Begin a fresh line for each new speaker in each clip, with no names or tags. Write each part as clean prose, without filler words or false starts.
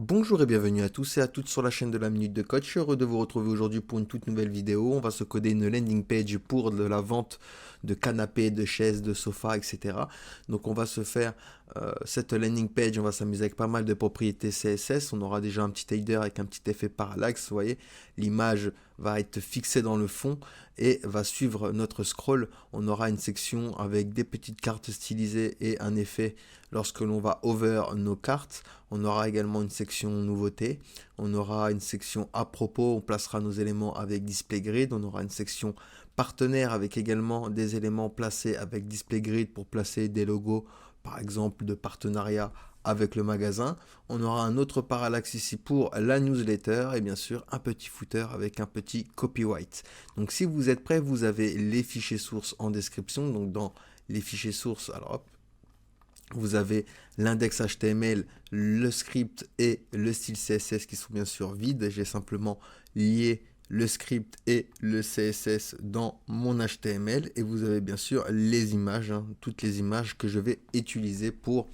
Bonjour et bienvenue à tous et à toutes sur la chaîne de la Minute de Code. Je suis heureux de vous retrouver aujourd'hui pour une toute nouvelle vidéo. On va se coder une landing page pour de la vente de canapés, de chaises, de sofas, etc. Donc on va se faire cette landing page, on va s'amuser avec pas mal de propriétés CSS. On aura déjà un petit header avec un petit effet parallaxe, vous voyez. L'image va être fixée dans le fond et va suivre notre scroll. On aura une section avec des petites cartes stylisées et un effet lorsque l'on va over nos cartes. On aura également une section nouveautés. On aura une section à propos. On placera nos éléments avec display grid. On aura une section partenaire avec également des éléments placés avec display grid pour placer des logos, par exemple, de partenariat avec le magasin. On aura un autre parallaxe ici pour la newsletter et bien sûr un petit footer avec un petit copyright. Donc si vous êtes prêts, vous avez les fichiers sources en description. Donc dans les fichiers sources, alors hop, vous avez l'index HTML, le script et le style CSS qui sont bien sûr vides. J'ai simplement lié le script et le CSS dans mon HTML. Et vous avez bien sûr les images, toutes les images que je vais utiliser pour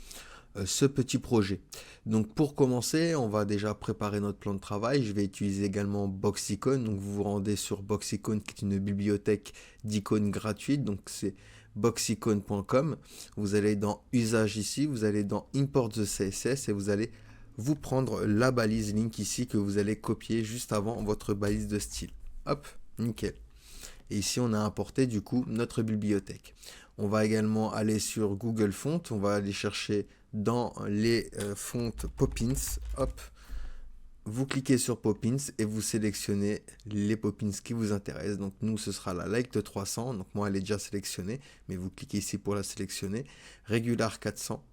ce petit projet. Donc pour commencer, on va déjà préparer notre plan de travail. Je vais utiliser également Boxicon. Donc vous vous rendez sur Boxicon qui est une bibliothèque d'icônes gratuite. Donc c'est boxicon.com. Vous allez dans usage ici, vous allez dans import the CSS et vous allez vous prendre la balise link ici que vous allez copier juste avant votre balise de style. Hop, nickel. Et ici, on a importé du coup notre bibliothèque. On va également aller sur Google Fonts. On va aller chercher dans les fontes Poppins. Hop, vous cliquez sur Poppins et vous sélectionnez les Poppins qui vous intéressent. Donc nous, ce sera la Light 300. Donc moi, elle est déjà sélectionnée, mais vous cliquez ici pour la sélectionner. Regular 400,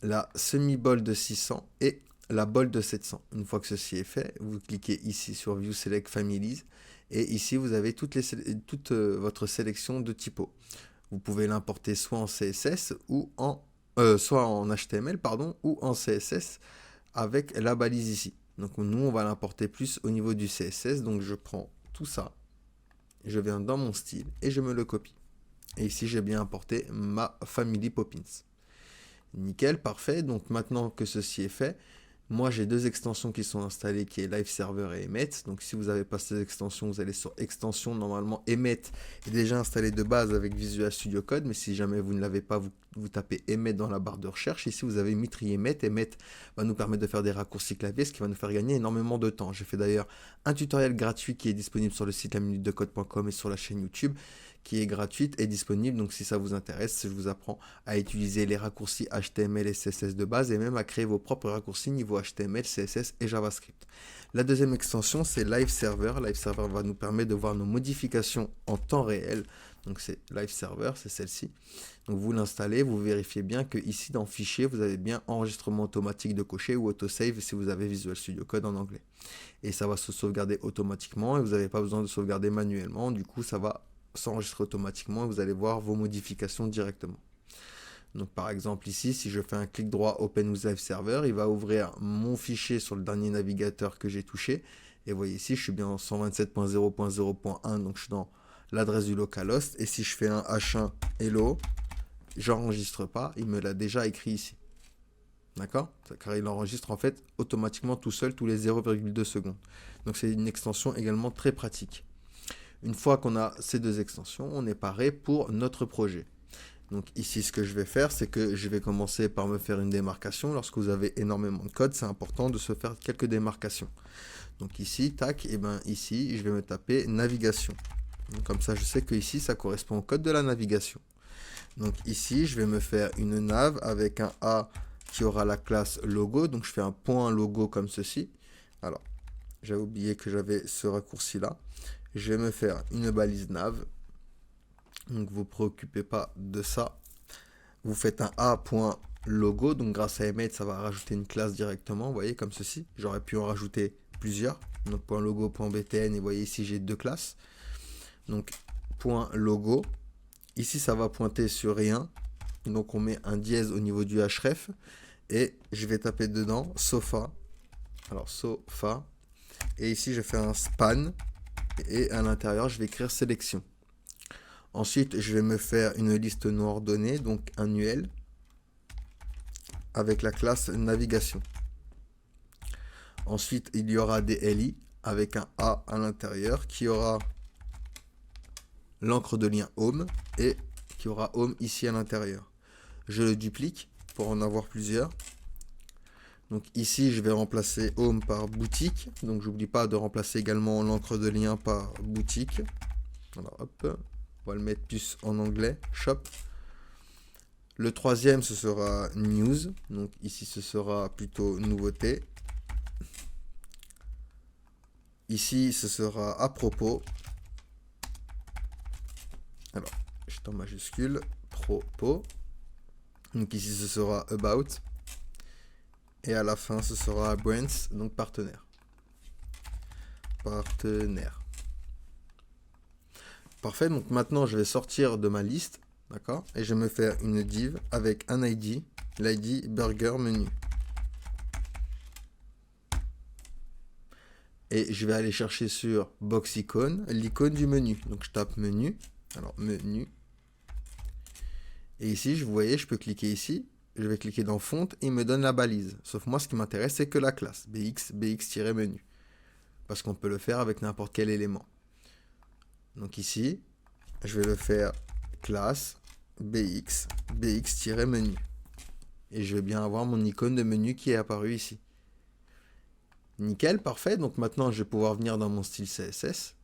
la semi-bold 600 et la bold 700. Une fois que ceci est fait, vous cliquez ici sur View Select Families et ici vous avez toute votre sélection de typos. Vous pouvez l'importer soit en CSS ou soit en HTML pardon, ou en CSS avec la balise ici. Donc nous on va l'importer plus au niveau du CSS. Donc je prends tout ça, je viens dans mon style et je me le copie. Et ici j'ai bien importé ma family Poppins. Nickel, parfait. Donc maintenant que ceci est fait, moi j'ai deux extensions qui sont installées qui est Live Server et Emmet. Donc si vous n'avez pas ces extensions, vous allez sur extension. Normalement Emmet est déjà installé de base avec Visual Studio Code, mais si jamais vous ne l'avez pas, vous tapez Emmet dans la barre de recherche. Ici vous avez Mitri Emmet. Emmet va nous permettre de faire des raccourcis clavier, ce qui va nous faire gagner énormément de temps. J'ai fait d'ailleurs un tutoriel gratuit qui est disponible sur le site laminutedecode.com et sur la chaîne YouTube qui est gratuite et disponible. Donc si ça vous intéresse, je vous apprends à utiliser les raccourcis HTML et CSS de base et même à créer vos propres raccourcis niveau HTML, CSS et JavaScript. La deuxième extension, c'est Live Server. Live Server va nous permettre de voir nos modifications en temps réel. Donc c'est Live Server, c'est celle-ci. Donc vous l'installez, vous vérifiez bien que ici dans Fichier, vous avez bien enregistrement automatique de cocher ou autosave si vous avez Visual Studio Code en anglais. Et ça va se sauvegarder automatiquement et vous n'avez pas besoin de sauvegarder manuellement. Du coup, ça va s'enregistrer automatiquement et vous allez voir vos modifications directement. Donc par exemple ici, si je fais un clic droit Open with Live Server, il va ouvrir mon fichier sur le dernier navigateur que j'ai touché. Et vous voyez ici, je suis bien en 127.0.0.1, donc je suis dans l'adresse du localhost. Et si je fais un H1 Hello, j'enregistre pas, il me l'a déjà écrit ici. D'accord? Car il enregistre en fait automatiquement tout seul tous les 0,2 secondes. Donc c'est une extension également très pratique. Une fois qu'on a ces deux extensions, on est paré pour notre projet. Donc ici, ce que je vais faire, c'est que je vais commencer par me faire une démarcation. Lorsque vous avez énormément de code, c'est important de se faire quelques démarcations. Donc ici, tac, et bien ici, je vais me taper navigation. Donc, comme ça, je sais que ici, ça correspond au code de la navigation. Donc ici, je vais me faire une nav avec un A qui aura la classe logo. Donc je fais un point logo comme ceci. Alors, j'avais oublié que j'avais ce raccourci-là. Je vais me faire une balise nav. Donc vous ne vous préoccupez pas de ça. Vous faites un A.logo. Donc grâce à Emmet, ça va rajouter une classe directement. Vous voyez, comme ceci. J'aurais pu en rajouter plusieurs. Donc .logo.btn. Et vous voyez ici, j'ai deux classes. Donc .logo. Ici, ça va pointer sur rien. Donc on met un dièse au niveau du href. Et je vais taper dedans sofa. Alors sofa. Et ici, je fais un span. Et à l'intérieur, je vais écrire sélection. Ensuite, je vais me faire une liste non ordonnée, donc un UL, avec la classe navigation. Ensuite, il y aura des LI avec un A à l'intérieur qui aura l'encre de lien Home et qui aura Home ici à l'intérieur. Je le duplique pour en avoir plusieurs. Donc ici, je vais remplacer Home par boutique. Donc j'oublie pas de remplacer également l'encre de lien par boutique. Voilà, hop. On va le mettre plus en anglais, shop. Le troisième, ce sera news. Donc ici, ce sera plutôt nouveauté. Ici, ce sera à propos. Alors, je suis en majuscule, propos. Donc ici, ce sera about. Et à la fin, ce sera brands, donc partenaire. Partenaire. Parfait, donc maintenant, je vais sortir de ma liste. D'accord? Et je vais me faire une div avec un ID, l'ID burger menu. Et je vais aller chercher sur box icône, l'icône du menu. Donc je tape menu. Alors menu. Et ici, vous voyez, je peux cliquer ici. Je vais cliquer dans font et il me donne la balise. Sauf moi, ce qui m'intéresse, c'est que la classe. bx-menu. Parce qu'on peut le faire avec n'importe quel élément. Donc ici, je vais le faire classe bx-menu. Et je vais bien avoir mon icône de menu qui est apparu ici. Nickel, parfait. Donc maintenant, je vais pouvoir venir dans mon style CSS.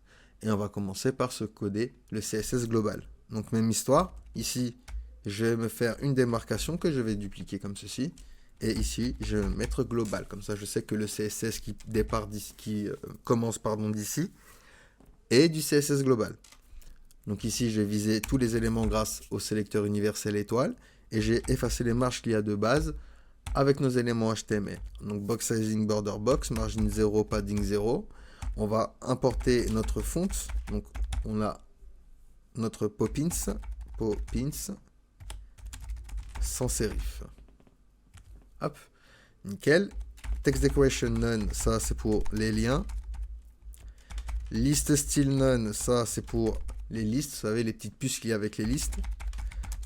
Et on va commencer par se coder le CSS global. Donc même histoire. Ici, je vais me faire une démarcation que je vais dupliquer comme ceci. Et ici, je vais mettre global. Comme ça, je sais que le CSS qui commence d'ici est du CSS global. Donc ici, je vais viser tous les éléments grâce au sélecteur universel étoile. Et j'ai effacé les marges qu'il y a de base avec nos éléments HTML. Donc box sizing border box, margin 0, padding 0. On va importer notre font. Donc on a notre Poppins sans serif. Hop, nickel. Text decoration none, ça c'est pour les liens. List style none, ça c'est pour les listes, vous savez les petites puces qu'il y a avec les listes.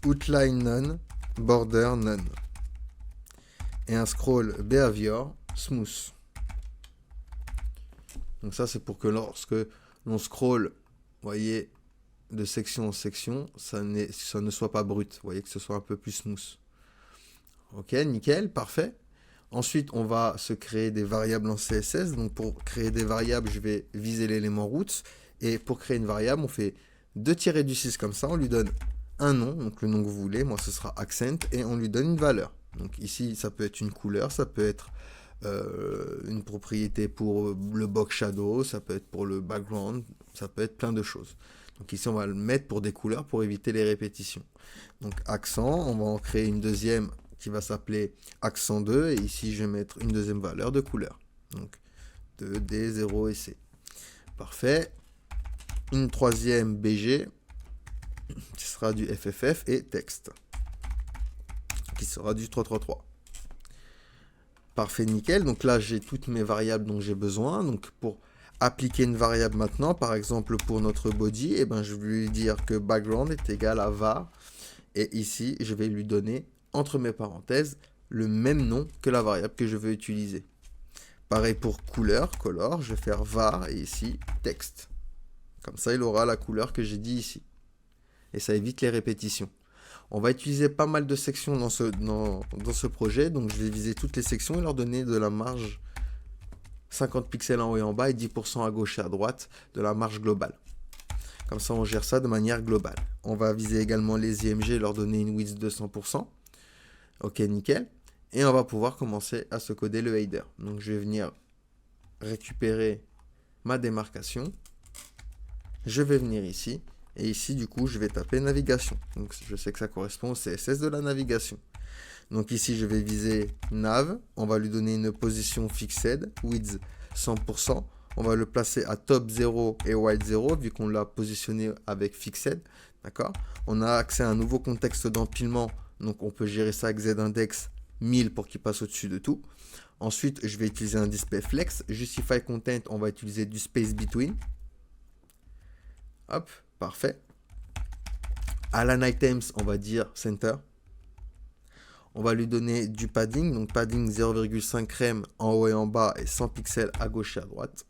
Outline none, border none. Et un scroll behavior smooth. Donc ça c'est pour que lorsque l'on scroll, vous voyez, de section en section, ça ne soit pas brut. Vous voyez que ce soit un peu plus smooth. Ok, nickel, parfait. Ensuite, on va se créer des variables en CSS. Donc pour créer des variables, je vais viser l'élément root. Et pour créer une variable, on fait 2-6 comme ça. On lui donne un nom, donc le nom que vous voulez. Moi, ce sera accent. Et on lui donne une valeur. Donc ici, ça peut être une couleur, ça peut être une propriété pour le box shadow, ça peut être pour le background, ça peut être plein de choses. Donc ici, on va le mettre pour des couleurs pour éviter les répétitions. Donc accent, on va en créer une deuxième qui va s'appeler accent 2. Et ici, je vais mettre une deuxième valeur de couleur. Donc 2, D, 0 et C. Parfait. Une troisième BG qui sera du FFF et texte qui sera du 333. Parfait, nickel. Donc là, j'ai toutes mes variables dont j'ai besoin. Donc pour appliquer une variable maintenant, par exemple pour notre body, eh ben, je vais lui dire que background est égal à var. Et ici, je vais lui donner, entre mes parenthèses, le même nom que la variable que je veux utiliser. Pareil pour couleur, color, je vais faire var et ici, texte. Comme ça, il aura la couleur que j'ai dit ici. Et ça évite les répétitions. On va utiliser pas mal de sections dans ce projet. Donc, je vais viser toutes les sections et leur donner de la marge 50 pixels en haut et en bas et 10% à gauche et à droite de la marge globale. Comme ça, on gère ça de manière globale. On va viser également les IMG et leur donner une width de 100%. Ok, nickel. Et on va pouvoir commencer à se coder le header. Donc, je vais venir récupérer ma démarcation. Je vais venir ici. Et ici, du coup, je vais taper navigation. Donc, je sais que ça correspond au CSS de la navigation. Donc ici, je vais viser nav. On va lui donner une position fixed, width 100%. On va le placer à top 0 et white 0, vu qu'on l'a positionné avec fixed. D'accord? On a accès à un nouveau contexte d'empilement. Donc, on peut gérer ça avec z-index 1000 pour qu'il passe au-dessus de tout. Ensuite, je vais utiliser un display flex. Justify content, on va utiliser du space between. Hop, parfait. Align items, on va dire center. On va lui donner du padding, donc padding 0,5 rem en haut et en bas et 100 pixels à gauche et à droite.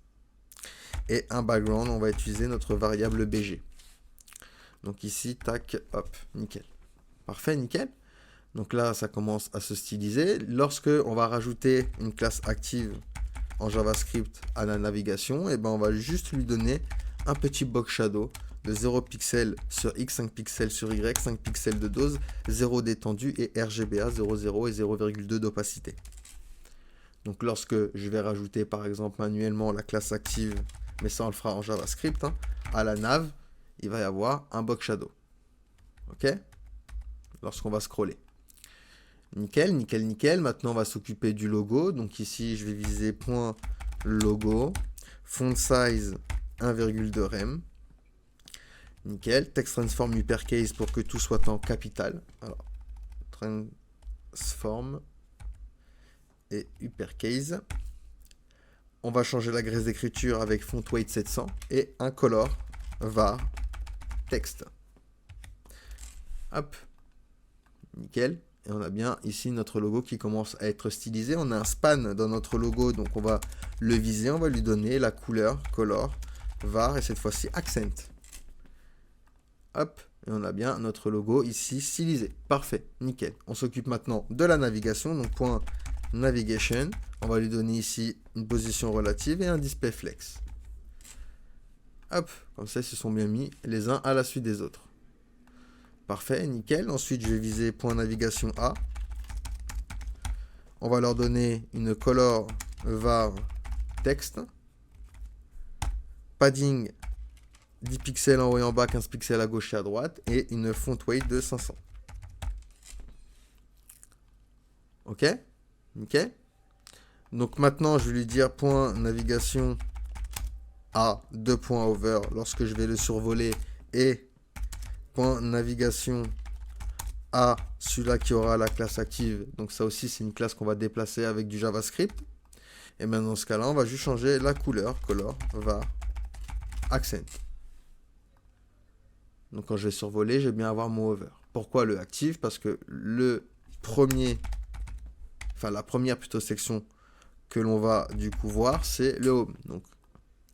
Et un background, on va utiliser notre variable BG. Donc ici, tac, hop, nickel. Parfait, nickel. Donc là, ça commence à se styliser. Lorsque on va rajouter une classe active en JavaScript à la navigation, et ben on va juste lui donner un petit box shadow de 0 pixels sur X, 5 pixels sur Y, 5 pixels de dose, 0 d'étendue et RGBA 0,0 et 0,2 d'opacité. Donc lorsque je vais rajouter par exemple manuellement la classe active, mais ça on le fera en JavaScript, hein, à la nav, il va y avoir un box shadow. Ok? Lorsqu'on va scroller. Nickel, nickel, nickel. Maintenant, on va s'occuper du logo. Donc ici, je vais viser point logo, font size 1,2 rem. Nickel. Text transform uppercase pour que tout soit en capital. Alors, transform et uppercase. On va changer la graisse d'écriture avec font weight 700 et un color var text. Hop. Nickel. Et on a bien ici notre logo qui commence à être stylisé. On a un span dans notre logo, donc on va le viser. On va lui donner la couleur, color, var, et cette fois-ci accent. Hop, et on a bien notre logo ici stylisé. Parfait, nickel. On s'occupe maintenant de la navigation. Donc point navigation. On va lui donner ici une position relative et un display flex. Hop, comme ça ils se sont bien mis les uns à la suite des autres. Parfait, nickel. Ensuite, je vais viser point navigation A. On va leur donner une color var text. Padding 10 pixels en haut et en bas, 15 pixels à gauche et à droite. Et une font weight de 500. Ok, nickel. Donc maintenant, je vais lui dire point navigation A, 2 points over lorsque je vais le survoler et point navigation à celui-là qui aura la classe active. Donc ça aussi, c'est une classe qu'on va déplacer avec du JavaScript. Et maintenant, dans ce cas-là, on va juste changer la couleur, color, var, accent. Donc quand je vais survoler, je vais bien avoir mon hover. Pourquoi le active? Parce que la première plutôt section que l'on va du coup voir, c'est le home. Donc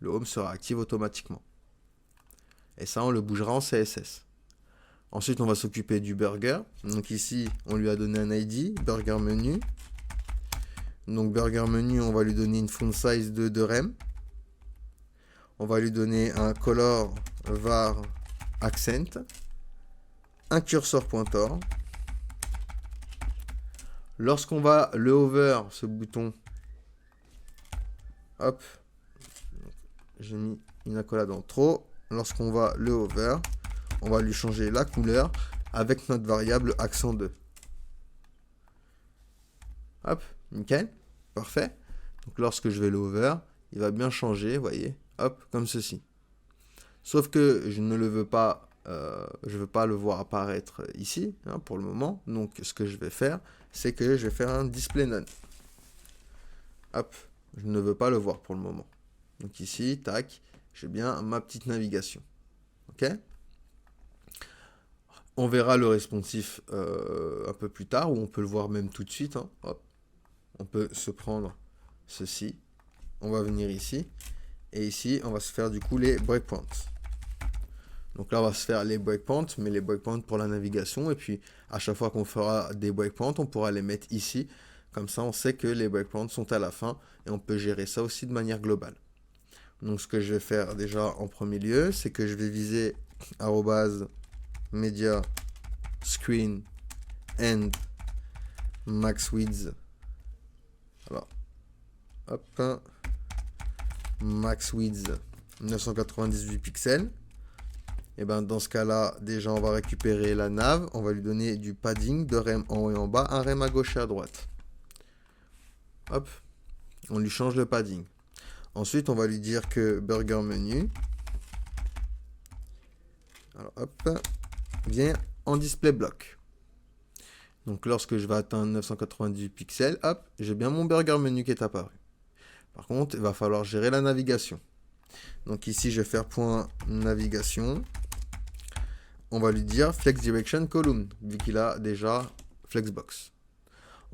le home sera actif automatiquement. Et ça, on le bougera en CSS. Ensuite, on va s'occuper du burger. Donc ici, on lui a donné un ID, burger menu. Donc burger menu, on va lui donner une font size de 2 rem. On va lui donner un color var accent. Un cursor pointeur. Lorsqu'on va le hover, ce bouton, hop, j'ai mis une accolade en trop. Lorsqu'on va le hover, on va lui changer la couleur avec notre variable accent 2. Hop, nickel, parfait. Donc lorsque je vais le hover, il va bien changer, vous voyez, hop, comme ceci. Sauf que je ne le veux pas, je veux pas le voir apparaître ici, hein, pour le moment. Donc ce que je vais faire, c'est que je vais faire un display none. Hop, je ne veux pas le voir pour le moment. Donc ici, tac, j'ai bien ma petite navigation. Ok ? On verra le responsif un peu plus tard, ou on peut le voir même tout de suite. Hein. Hop. On peut se prendre ceci. On va venir ici. Et ici, on va se faire du coup les breakpoints. Donc là, on va se faire les breakpoints, mais les breakpoints pour la navigation. Et puis, à chaque fois qu'on fera des breakpoints, on pourra les mettre ici. Comme ça, on sait que les breakpoints sont à la fin. Et on peut gérer ça aussi de manière globale. Donc, ce que je vais faire déjà en premier lieu, c'est que je vais viser @media screen and max width. Alors, hop, max width 998 pixels. Et ben dans ce cas-là, déjà on va récupérer la nav, on va lui donner du padding, 2 rem en haut et en bas, un rem à gauche et à droite. Hop, on lui change le padding. Ensuite, on va lui dire que burger menu, alors hop, vient en display block. Donc lorsque je vais atteindre 998 pixels, hop, j'ai bien mon burger menu qui est apparu. Par contre, il va falloir gérer la navigation. Donc ici, je vais faire point navigation. On va lui dire flex direction column, vu qu'il a déjà flexbox.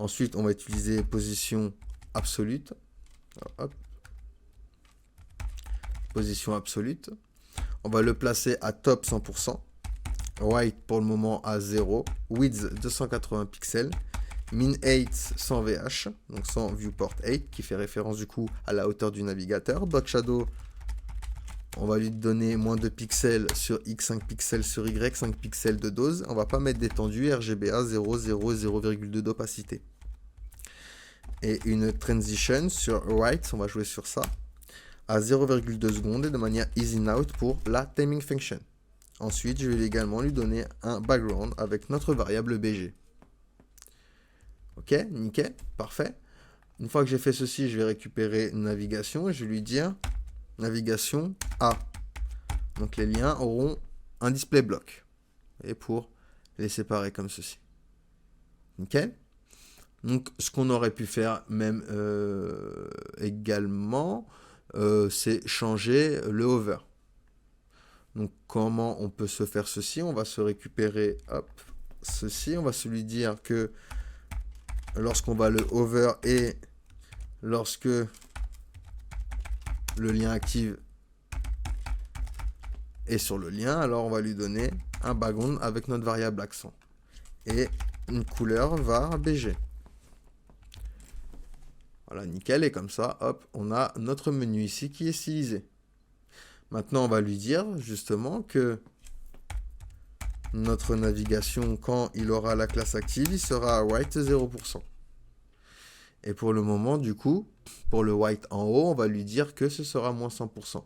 Ensuite, on va utiliser position absolute. Hop. Position absolute. On va le placer à top 100%. White pour le moment à 0. Width 280 pixels. Min 8 sans VH, donc sans viewport 8, qui fait référence du coup à la hauteur du navigateur. Dot shadow, on va lui donner moins 2 pixels sur X, 5 pixels sur Y, 5 pixels de dose. On va pas mettre d'étendue, RGBA 0, 0, 0,2 d'opacité. Et une transition sur right, on va jouer sur ça, à 0,2 secondes et de manière easy out pour la timing function. Ensuite, je vais également lui donner un background avec notre variable BG. Ok, nickel, parfait. Une fois que j'ai fait ceci, je vais récupérer navigation et je vais lui dire navigation A. Donc les liens auront un display bloc. Et pour les séparer comme ceci. Nickel. Donc ce qu'on aurait pu faire même également, c'est changer le hover. Donc comment on peut se faire ceci? On va se récupérer, hop, ceci. On va se lui dire que lorsqu'on va le hover et lorsque le lien active est sur le lien, alors on va lui donner un background avec notre variable accent et une couleur var BG. Voilà, nickel, et comme ça, hop, on a notre menu ici qui est stylisé. Maintenant, on va lui dire justement que notre navigation, quand il aura la classe active, il sera à white 0%. Et pour le moment, du coup, pour le white en haut, on va lui dire que ce sera moins 100%.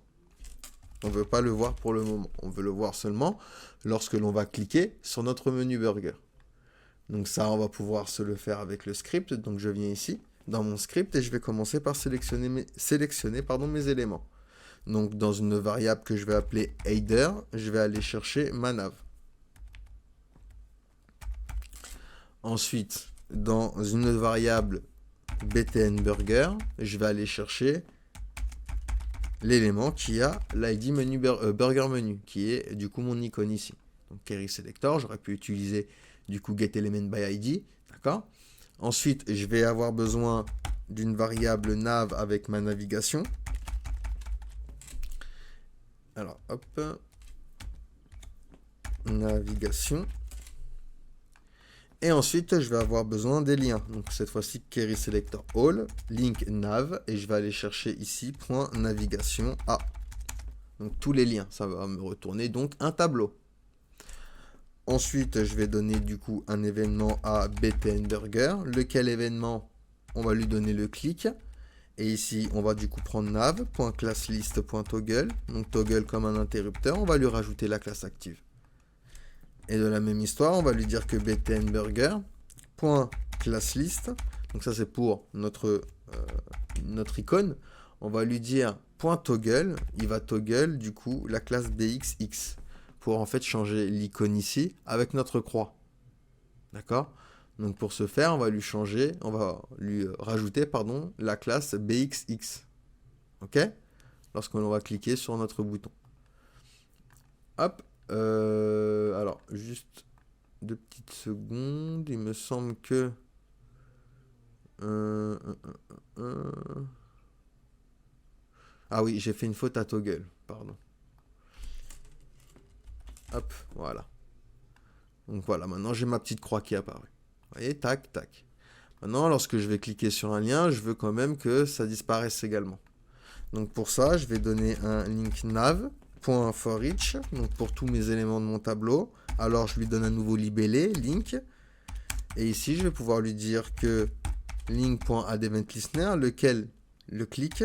On ne veut pas le voir pour le moment. On veut le voir seulement lorsque l'on va cliquer sur notre menu burger. Donc ça, on va pouvoir se le faire avec le script. Donc je viens ici, dans mon script, et je vais commencer par sélectionner mes éléments. Donc dans une variable que je vais appeler header, je vais aller chercher ma nav. Ensuite, dans une variable btn burger, je vais aller chercher l'élément qui a l'id menu burger menu, qui est du coup mon icône ici. Donc query selector, j'aurais pu utiliser du coup getElement by id, d'accord. Ensuite, je vais avoir besoin d'une variable nav avec ma navigation. Alors, hop, navigation. Et ensuite, je vais avoir besoin des liens. Donc, cette fois-ci, query selector all, link nav, et je vais aller chercher ici, point navigation A. Donc, tous les liens. Ça va me retourner donc un tableau. Ensuite, je vais donner du coup un événement à btn burger. Lequel événement, on va lui donner le clic. Et ici, on va du coup prendre nav.classList.toggle. Donc, toggle comme un interrupteur. On va lui rajouter la classe active. Et de la même histoire, on va lui dire que btn burger.classList, donc ça c'est pour notre icône, on va lui dire .toggle, il va toggle du coup la classe bxx pour en fait changer l'icône ici avec notre croix. D'accord? Donc pour ce faire, on va lui rajouter la classe bxx. OK? Lorsqu'on va cliquer sur notre bouton. Hop. Alors, juste 2 petites secondes. Il me semble que... Ah oui, j'ai fait une faute à toggle. Pardon. Hop, voilà. Donc voilà, maintenant j'ai ma petite croix qui apparaît. Vous voyez, tac, tac. Maintenant, lorsque je vais cliquer sur un lien, je veux quand même que ça disparaisse également. Donc pour ça, je vais donner un link nav. .forEach, donc pour tous mes éléments de mon tableau. Alors je lui donne un nouveau libellé, link. Et ici, je vais pouvoir lui dire que link.addEventListener, lequel le clique.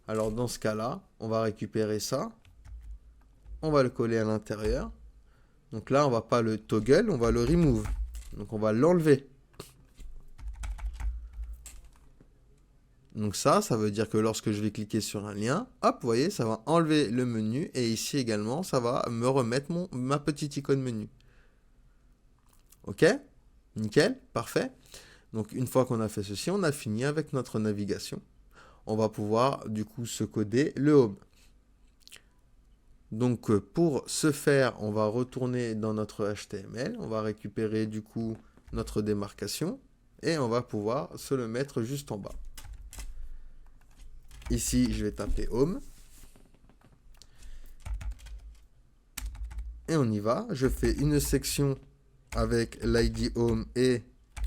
Alors dans ce cas-là, on va récupérer ça. On va le coller à l'intérieur. Donc là, on va pas le toggle, on va le remove. Donc on va l'enlever. Donc ça veut dire que lorsque je vais cliquer sur un lien, hop, vous voyez, ça va enlever le menu. Et ici également, ça va me remettre ma petite icône menu. OK? Nickel, parfait. Donc une fois qu'on a fait ceci, on a fini avec notre navigation. On va pouvoir du coup se coder le home. Donc pour ce faire, on va retourner dans notre HTML. On va récupérer du coup notre démarcation et on va pouvoir se le mettre juste en bas. Ici, je vais taper Home. Et on y va. Je fais une section avec l'ID Home et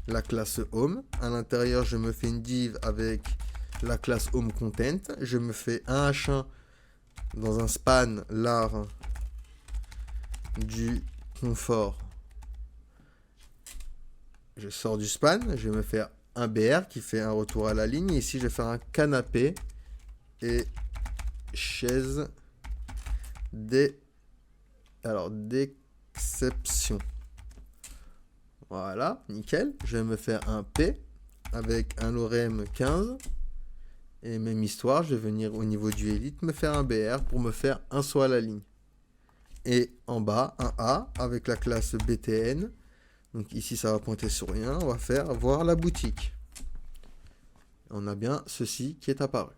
la classe Home. À l'intérieur, je me fais une div avec la classe Home Content. Je me fais un H1 dans un span l'art du confort. Je sors du span. Je vais me faire un BR qui fait un retour à la ligne. Ici, je vais faire un canapé et chaise d'exception. Voilà, nickel. Je vais me faire un P avec un lorem 15. Et même histoire, je vais venir au niveau du élite me faire un BR pour me faire un saut à la ligne. Et en bas, un A avec la classe BTN. Donc ici, ça va pointer sur rien. On va faire voir la boutique. On a bien ceci qui est apparu.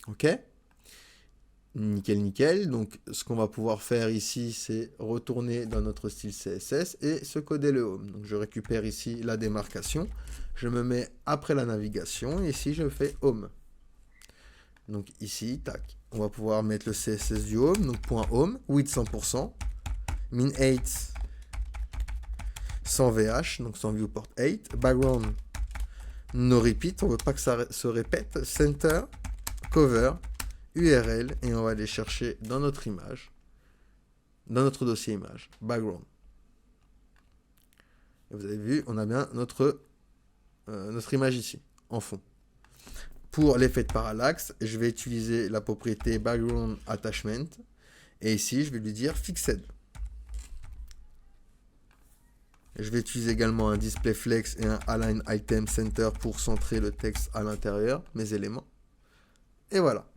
Ok ? Nickel, nickel. Donc, ce qu'on va pouvoir faire ici, c'est retourner dans notre style CSS et se coder le home. Donc, je récupère ici la démarcation. Je me mets après la navigation et ici, je fais home. Donc, ici, tac. On va pouvoir mettre le CSS du home. Donc, point .home, width 100%, min 8, sans VH, donc sans viewport 8. Background, no repeat. On ne veut pas que ça se répète. Center, cover, URL et on va aller chercher dans notre image, dans notre dossier image, background. Et vous avez vu, on a bien notre image ici, en fond. Pour l'effet de parallaxe, je vais utiliser la propriété background attachment et ici, je vais lui dire fixed. Je vais utiliser également un display flex et un align item center pour centrer le texte à l'intérieur, mes éléments. Et voilà.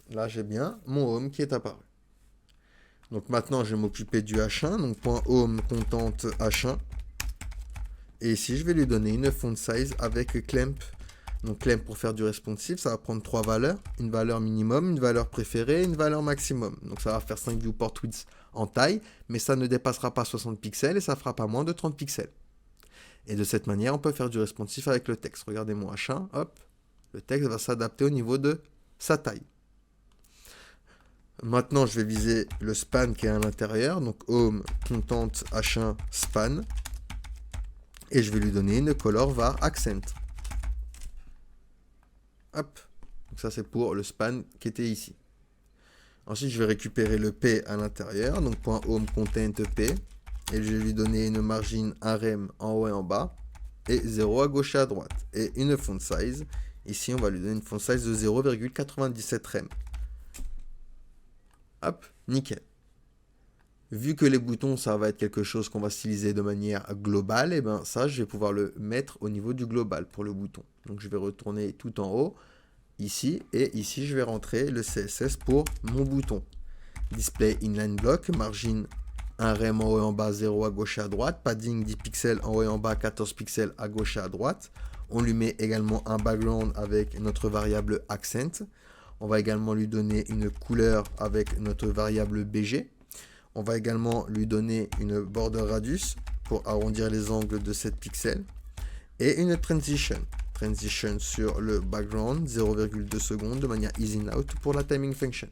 Là, j'ai bien mon home qui est apparu. Donc maintenant, je vais m'occuper du H1. Donc .home content H1. Et ici, je vais lui donner une font size avec clamp. Donc clamp pour faire du responsive, ça va prendre 3 valeurs. Une valeur minimum, une valeur préférée et une valeur maximum. Donc ça va faire 5 viewport widths en taille, mais ça ne dépassera pas 60 pixels et ça fera pas moins de 30 pixels. Et de cette manière, on peut faire du responsive avec le texte. Regardez mon H1, hop. Le texte va s'adapter au niveau de sa taille. Maintenant, je vais viser le span qui est à l'intérieur. Donc, home, content, H1, span. Et je vais lui donner une color var accent. Hop. Donc, ça, c'est pour le span qui était ici. Ensuite, je vais récupérer le P à l'intérieur. Donc, .home, content, P. Et je vais lui donner une margin, un rem en haut et en bas. Et 0 à gauche et à droite. Et une font size. Ici, on va lui donner une font size de 0,97 rem. Hop, nickel. Vu que les boutons, ça va être quelque chose qu'on va styliser de manière globale, et bien ça, je vais pouvoir le mettre au niveau du global pour le bouton. Donc je vais retourner tout en haut, ici, et ici, je vais rentrer le CSS pour mon bouton. Display inline block, margin 1 rem en haut et en bas, 0 à gauche et à droite, padding 10 pixels en haut et en bas, 14 pixels à gauche et à droite. On lui met également un background avec notre variable accent. On va également lui donner une couleur avec notre variable BG. On va également lui donner une border radius pour arrondir les angles de 7 pixels. Et une transition. Transition sur le background, 0,2 secondes de manière easy out pour la timing function.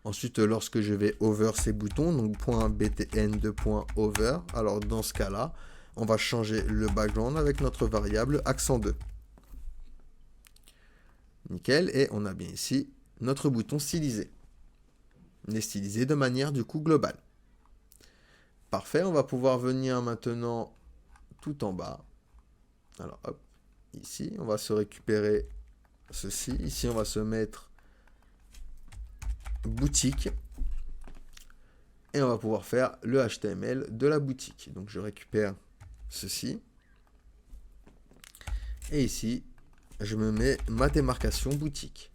Ensuite, lorsque je vais over ces boutons, donc .btn de .over, alors dans ce cas-là, on va changer le background avec notre variable accent 2. Nickel, et on a bien ici notre bouton stylisé. Il est stylisé de manière du coup globale. Parfait, on va pouvoir venir maintenant tout en bas. Alors hop, ici, on va se récupérer ceci. Ici, on va se mettre boutique. Et on va pouvoir faire le HTML de la boutique. Donc je récupère ceci. Et ici, je me mets ma démarcation boutique.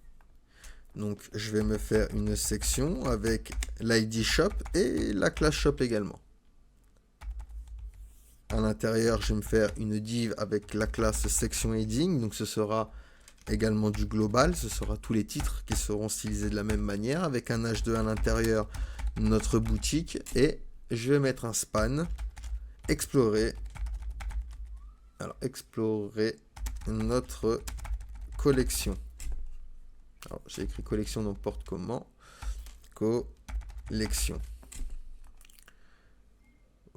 Donc, je vais me faire une section avec l'ID shop et la classe shop également. À l'intérieur, je vais me faire une div avec la classe section heading. Donc, ce sera également du global. Ce sera tous les titres qui seront stylisés de la même manière avec un H2 à l'intérieur, notre boutique. Et je vais mettre un span explorer. Alors, explorer notre collection. Alors, j'ai écrit collection n'importe comment. Collection.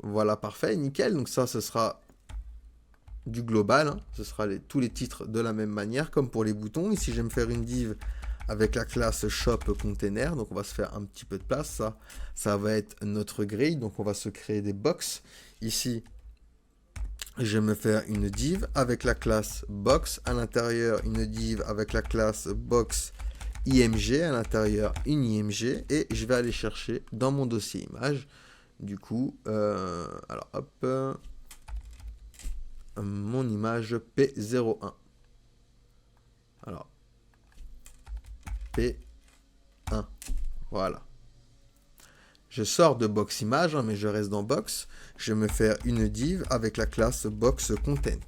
Voilà, parfait, nickel. Donc ça, ce sera du global. Hein. Ce sera tous les titres de la même manière, comme pour les boutons. Ici, je vais me faire une div avec la classe shop container. Donc, on va se faire un petit peu de place. Ça va être notre grille. Donc, on va se créer des box. Ici, je vais me faire une div avec la classe box. À l'intérieur, une div avec la classe box IMG. À l'intérieur, une IMG. Et je vais aller chercher dans mon dossier image. Du coup, alors hop, mon image P01. Alors, P1. Voilà. Je sors de box image, hein, mais je reste dans box. Je vais me faire une div avec la classe box content.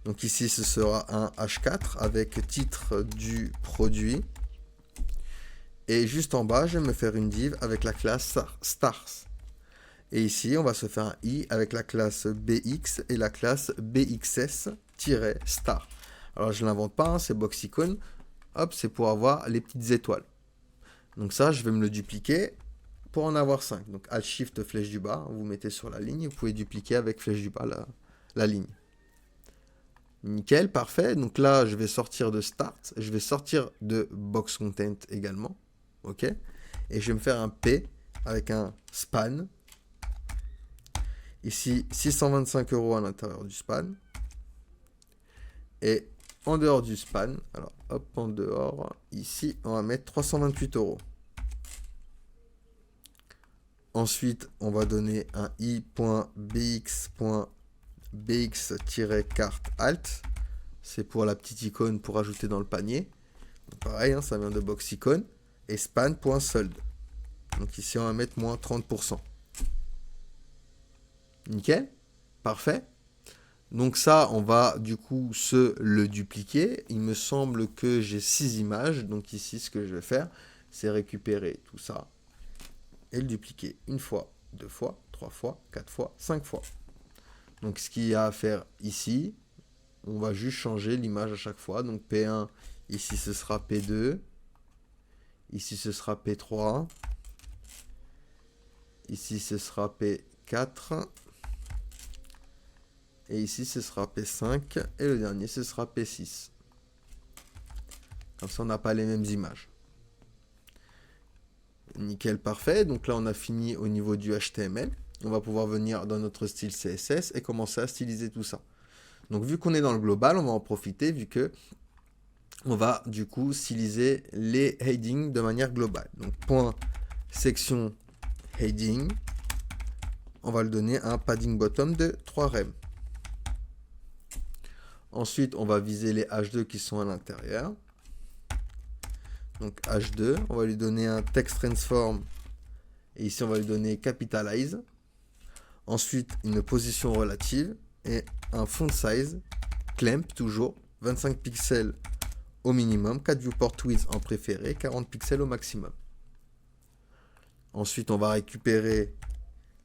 Donc ici, ce sera un H4 avec titre du produit. Et juste en bas, je vais me faire une div avec la classe stars. Et ici, on va se faire un i avec la classe bx et la classe bxs-star. Alors, je ne l'invente pas, hein, c'est box icon. Hop, c'est pour avoir les petites étoiles. Donc ça, je vais me le dupliquer pour en avoir 5. Donc, Alt-Shift, flèche du bas, vous mettez sur la ligne. Vous pouvez dupliquer avec flèche du bas la ligne. Nickel, parfait. Donc là, je vais sortir de Start. Je vais sortir de Box Content également. OK. Et je vais me faire un P avec un span. Ici, 625 € à l'intérieur du span. Et en dehors du span, alors hop, en dehors, ici, on va mettre 328 €. Ensuite, on va donner un i.bx.bx-carte alt. C'est pour la petite icône pour ajouter dans le panier. Donc, pareil, hein, ça vient de box icône. Et span.solde. Donc ici, on va mettre moins 30%. Nickel, parfait. Donc ça, on va du coup se le dupliquer. Il me semble que j'ai 6 images. Donc ici, ce que je vais faire, c'est récupérer tout ça et le dupliquer une fois, 2 fois, 3 fois, 4 fois, 5 fois. Donc ce qu'il y a à faire ici, on va juste changer l'image à chaque fois. Donc P1, ici ce sera P2. Ici ce sera P3. Ici ce sera P4. Et ici, ce sera P5. Et le dernier, ce sera P6. Comme ça, on n'a pas les mêmes images. Nickel, parfait. Donc là, on a fini au niveau du HTML. On va pouvoir venir dans notre style CSS et commencer à styliser tout ça. Donc, vu qu'on est dans le global, on va en profiter vu que on va du coup styliser les headings de manière globale. Donc, point section heading. On va le donner un padding bottom de 3 rem. Ensuite, on va viser les H2 qui sont à l'intérieur. Donc H2, on va lui donner un text transform. Et ici, on va lui donner capitalize. Ensuite, une position relative et un font size, clamp toujours, 25 pixels au minimum, 4 viewport width en préféré, 40 pixels au maximum. Ensuite, on va récupérer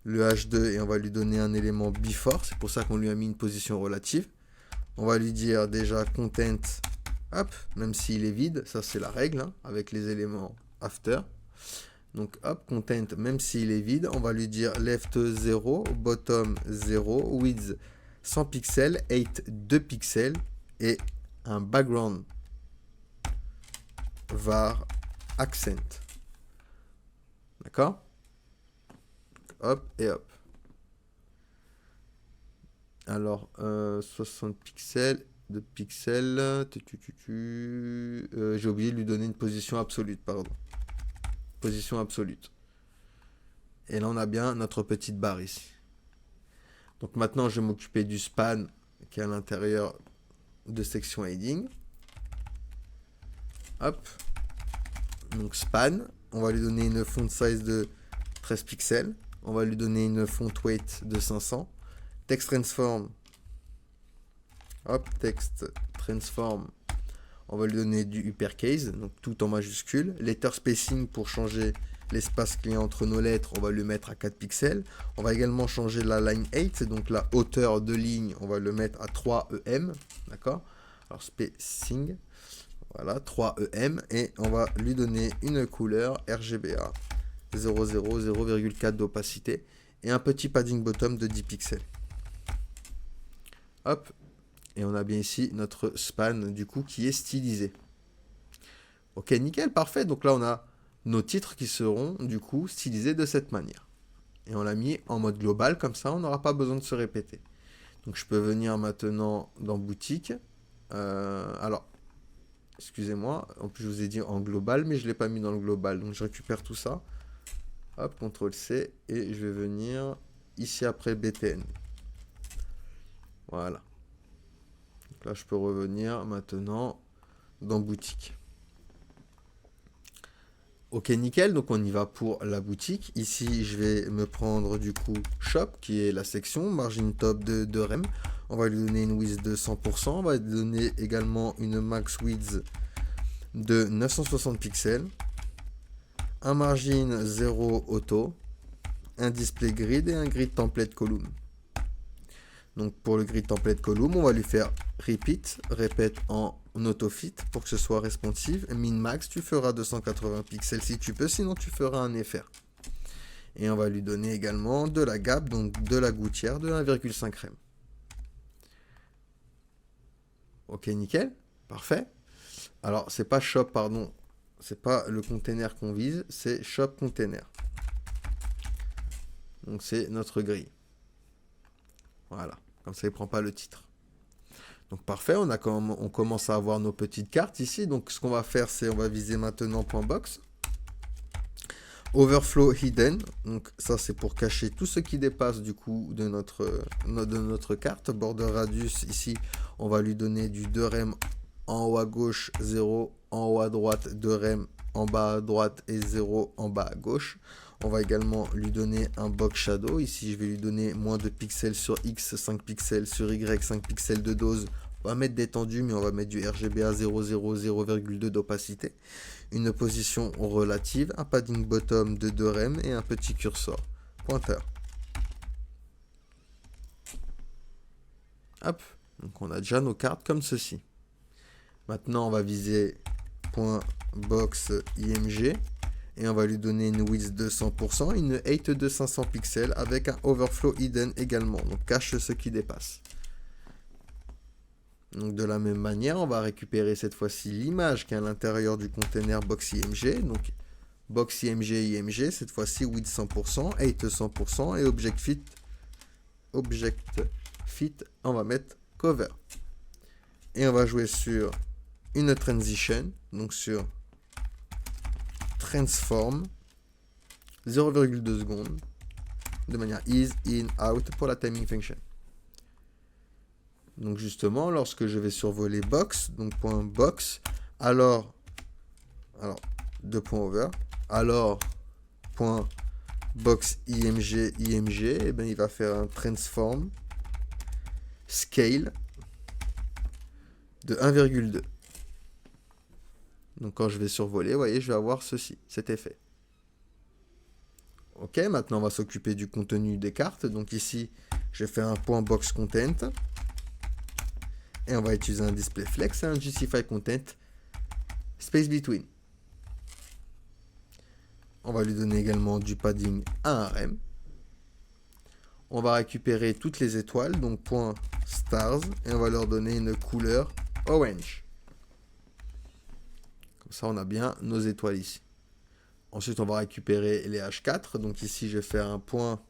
le H2 et on va lui donner un élément before. C'est pour ça qu'on lui a mis une position relative. On va lui dire déjà content, hop, même s'il est vide, ça c'est la règle, hein, avec les éléments after. Donc hop, content, même s'il est vide, on va lui dire left 0, bottom 0, width 100 pixels, height 2 pixels et un background var accent. D'accord? Hop et hop. Alors, 60 pixels, 2 pixels, j'ai oublié de lui donner une position absolue, pardon. Position absolue. Et là, on a bien notre petite barre ici. Donc maintenant, je vais m'occuper du span qui est à l'intérieur de section heading. Hop. Donc span, on va lui donner une font size de 13 pixels. On va lui donner une font weight de 500. Text transform. Hop, text transform. On va lui donner du uppercase, donc tout en majuscule. Letter spacing pour changer l'espace qu'il y a entre nos lettres, on va le mettre à 4 pixels. On va également changer la line 8, donc la hauteur de ligne, on va le mettre à 3 EM, d'accord? Alors spacing, voilà, 3 EM, et on va lui donner une couleur RGBA 0,4 d'opacité et un petit padding bottom de 10 pixels. Hop, et on a bien ici notre span du coup qui est stylisé. Ok, nickel, parfait. Donc là, on a nos titres qui seront du coup stylisés de cette manière. Et on l'a mis en mode global, comme ça, on n'aura pas besoin de se répéter. Donc je peux venir maintenant dans boutique. Alors, excusez-moi, en plus je vous ai dit en global, mais je ne l'ai pas mis dans le global. Donc je récupère tout ça. Hop, CTRL-C, et je vais venir ici après BTN. Voilà. Donc là, je peux revenir maintenant dans boutique. Ok, nickel, donc on y va pour la boutique. Ici, je vais me prendre du coup Shop, qui est la section, margin top de REM. On va lui donner une width de 100%. On va lui donner également une max width de 960 pixels. Un margin 0 auto. Un display grid et un grid template column. Donc pour le grid template column, on va lui faire repeat, répète en autofit pour que ce soit responsive. Min max, tu feras 280 pixels si tu peux, sinon tu feras un FR. Et on va lui donner également de la gap, donc de la gouttière de 1,5 rem. Ok, nickel, parfait. Alors c'est pas shop, pardon, c'est pas le container qu'on vise, c'est shop container. Donc c'est notre grille. Voilà, comme ça il ne prend pas le titre. Donc parfait, on commence à avoir nos petites cartes ici. Donc ce qu'on va faire, c'est on va viser maintenant .box. Overflow hidden, donc ça c'est pour cacher tout ce qui dépasse du coup de notre carte. Border radius, ici on va lui donner du 2 rem en haut à gauche, 0 en haut à droite, 2 rem en bas à droite et 0 en bas à gauche. On va également lui donner un box shadow. Ici, je vais lui donner moins de pixels sur X, 5 pixels sur Y, 5 pixels de dose. On va mettre d'étendue, mais on va mettre du RGBA 0,2 d'opacité. Une position relative, un padding bottom de 2 rem et un petit curseur pointeur. Hop, donc on a déjà nos cartes comme ceci. Maintenant, on va viser .box IMG. Et on va lui donner une width de 100%, une height de 500 pixels avec un overflow hidden également. Donc cache ce qui dépasse. Donc de la même manière, on va récupérer cette fois-ci l'image qui est à l'intérieur du container box IMG. Donc box IMG, cette fois-ci width 100%, height 100% et object fit, on va mettre cover. Et on va jouer sur une transition, donc sur transform 0,2 secondes de manière is, in, out pour la timing function. Donc justement, lorsque je vais survoler box, donc point box, alors deux points over, alors point box img, et ben il va faire un transform scale de 1,2. Donc quand je vais survoler, vous voyez, je vais avoir ceci, cet effet. Ok, maintenant on va s'occuper du contenu des cartes. Donc ici, je vais faire un point box content. Et on va utiliser un display flex et un justify content space between. On va lui donner également du padding à 1 rem. On va récupérer toutes les étoiles, donc point stars, et on va leur donner une couleur orange. Comme ça, on a bien nos étoiles ici. Ensuite, on va récupérer les H4. Donc ici, je vais faire un point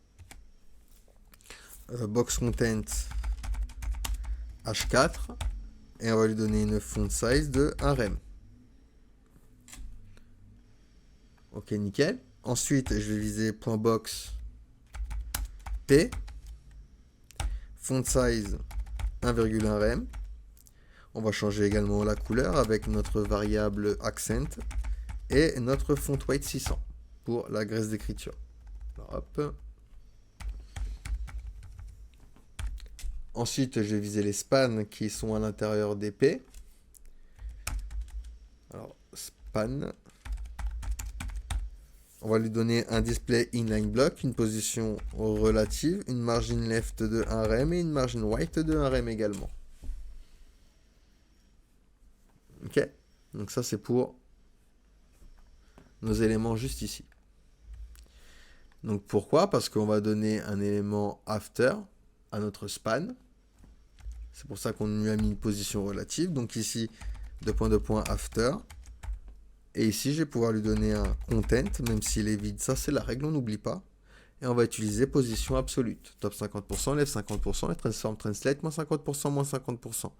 box content H4 et on va lui donner une font size de 1 rem. Ok, nickel. Ensuite, je vais viser point box P, font size 1,1 rem. On va changer également la couleur avec notre variable accent et notre font weight 600 pour la graisse d'écriture. Hop. Ensuite, je vais viser les spans qui sont à l'intérieur des P. Alors, span. on va lui donner un display inline block, une position relative, une margin left de 1 rem et une margin right de 1 rem également. Ok, donc ça c'est pour nos éléments juste ici. Donc pourquoi? Parce qu'on va donner un élément after à notre span. C'est pour ça qu'on lui a mis une position relative. Donc ici, deux points after. Et ici, je vais pouvoir lui donner un content, même s'il est vide. Ça, c'est la règle, on n'oublie pas. Et on va utiliser position absolue. Top 50%, left 50%, et transform translate, moins 50%, moins 50%.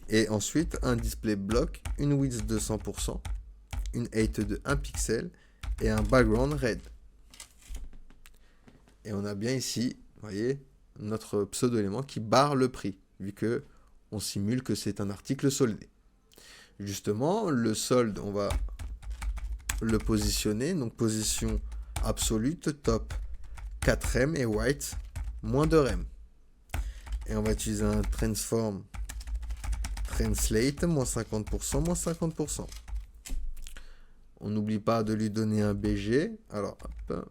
Et ensuite, un display block, une width de 100%, une height de 1 pixel et un background red. Et on a bien ici, vous voyez, notre pseudo-élément qui barre le prix, vu que on simule que c'est un article soldé. Justement, le solde, on va le positionner, donc position absolute, top 4 rem et white, moins 2 rem. Et on va utiliser un transform translate, moins 50%, moins 50%. On n'oublie pas de lui donner un BG. Alors, hop.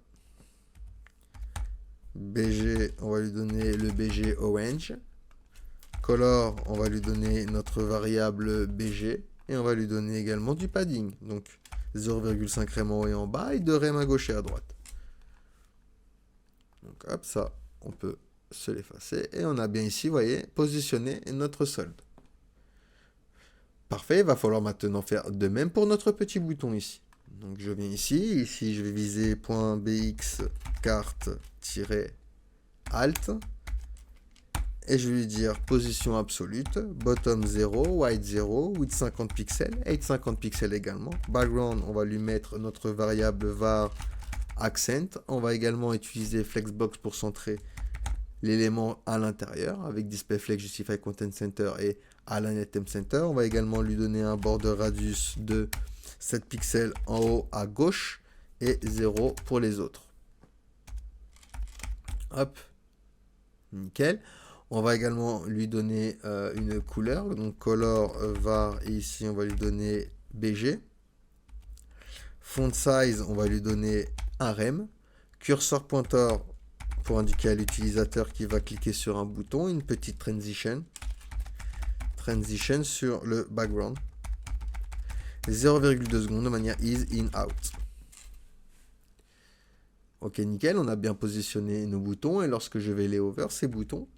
BG, on va lui donner le BG orange. Color, on va lui donner notre variable BG. Et on va lui donner également du padding. Donc 0,5 rem en haut et en bas et 2 rem à gauche et à droite. Donc hop, ça, on peut se l'effacer. Et on a bien ici, vous voyez, positionné notre solde. Parfait, il va falloir maintenant faire de même pour notre petit bouton ici. Donc je viens ici je vais viser .bx carte-alt. Et je vais lui dire position absolute, bottom 0, white 0, width 50 pixels, height 50 pixels également. Background, on va lui mettre notre variable var accent. On va également utiliser flexbox pour centrer l'élément à l'intérieur avec displayFlex, justify content center et align item center. On va également lui donner un border radius de 7 pixels en haut à gauche et 0 pour les autres. Hop, nickel. On va également lui donner une couleur, donc color var, et ici on va lui donner BG. Font size, on va lui donner un rem. Cursor pointer pour indiquer à l'utilisateur qui va cliquer sur un bouton, une petite transition sur le background. 0,2 secondes de manière is, in, out. Ok, nickel, on a bien positionné nos boutons et lorsque je vais les over ces boutons,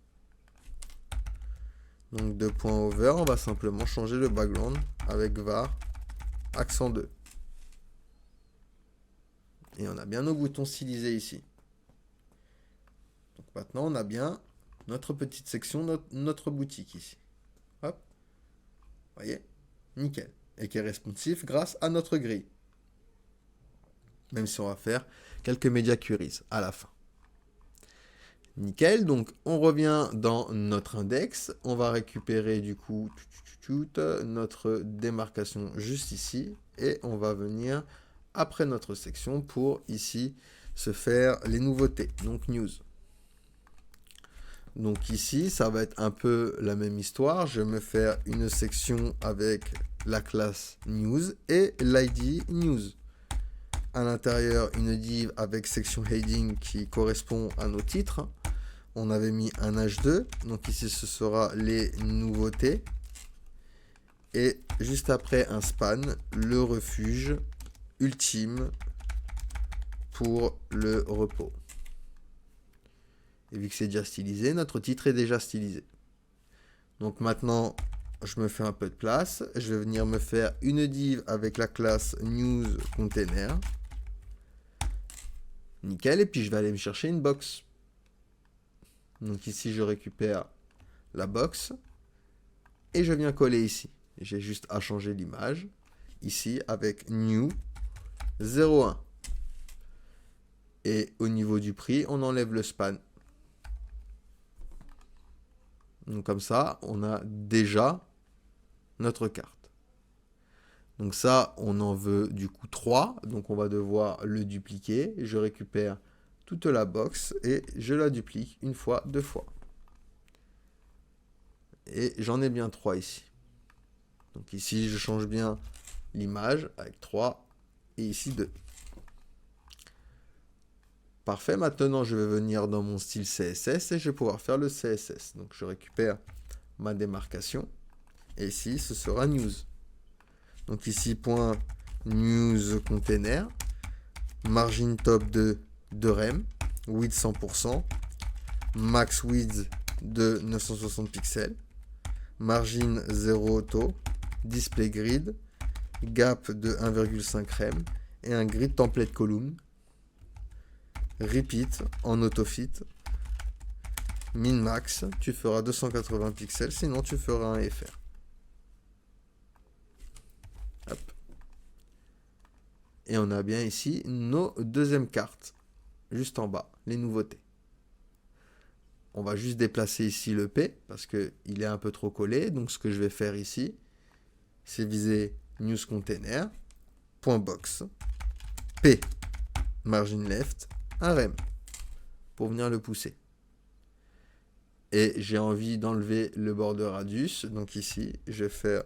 donc de point over, on va simplement changer le background avec var accent 2. Et on a bien nos boutons stylisés ici. Donc maintenant, on a bien notre petite section, notre boutique ici. Hop. Vous voyez? Nickel. Et qui est responsif grâce à notre grille. Même si on va faire quelques media queries à la fin. Nickel, donc on revient dans notre index, on va récupérer du coup notre démarcation juste ici et on va venir après notre section pour ici se faire les nouveautés, donc news. Donc ici, ça va être un peu la même histoire, je vais me faire une section avec la classe news et l'id news. À l'intérieur, une div avec section heading qui correspond à nos titres. On avait mis un H2, donc ici ce sera les nouveautés. Et juste après un span, le refuge ultime pour le repos. Et vu que c'est déjà stylisé, notre titre est déjà stylisé. Donc maintenant, je me fais un peu de place. Je vais venir me faire une div avec la classe news container. Nickel, et puis je vais aller me chercher une box. Donc ici, je récupère la box et je viens coller ici. J'ai juste à changer l'image ici avec new 01. Et au niveau du prix, on enlève le span. Donc comme ça, on a déjà notre carte. Donc ça, on en veut du coup 3. Donc on va devoir le dupliquer. Je récupère toute la box et je la duplique une fois, deux fois. Et j'en ai bien 3 ici. Donc ici, je change bien l'image avec 3 et ici 2. Parfait, maintenant je vais venir dans mon style CSS et je vais pouvoir faire le CSS. Donc je récupère ma démarcation et ici ce sera news. Donc ici point news container, margin top de rem, width 100%, max width de 960 pixels, margin 0 auto, display grid, gap de 1,5 rem et un grid template column. Repeat en autofit. Min max, tu feras 280 pixels, sinon tu feras un FR. Hop. Et on a bien ici nos deuxièmes cartes, juste en bas, les nouveautés. On va juste déplacer ici le P, parce qu'il est un peu trop collé. Donc ce que je vais faire ici, c'est viser news container, point box, P, margin left, un rem, pour venir le pousser. Et j'ai envie d'enlever le border radius. Donc ici, je vais faire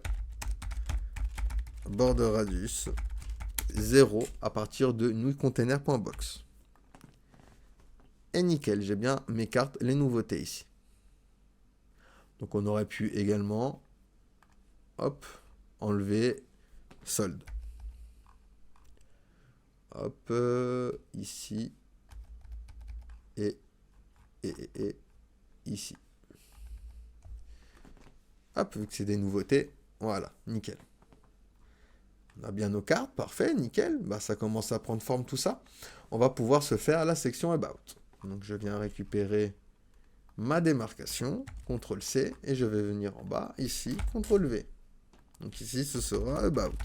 border radius 0 à partir de newContainer.box. Et nickel, j'ai bien mes cartes, les nouveautés ici. Donc on aurait pu également hop, enlever solde. Hop, ici et ici. Hop, vu que c'est des nouveautés, voilà, nickel. On a bien nos cartes, parfait, nickel. Bah, ça commence à prendre forme tout ça. On va pouvoir se faire la section About. Donc je viens récupérer ma démarcation, CTRL-C, et je vais venir en bas, ici, CTRL-V. Donc ici, ce sera About.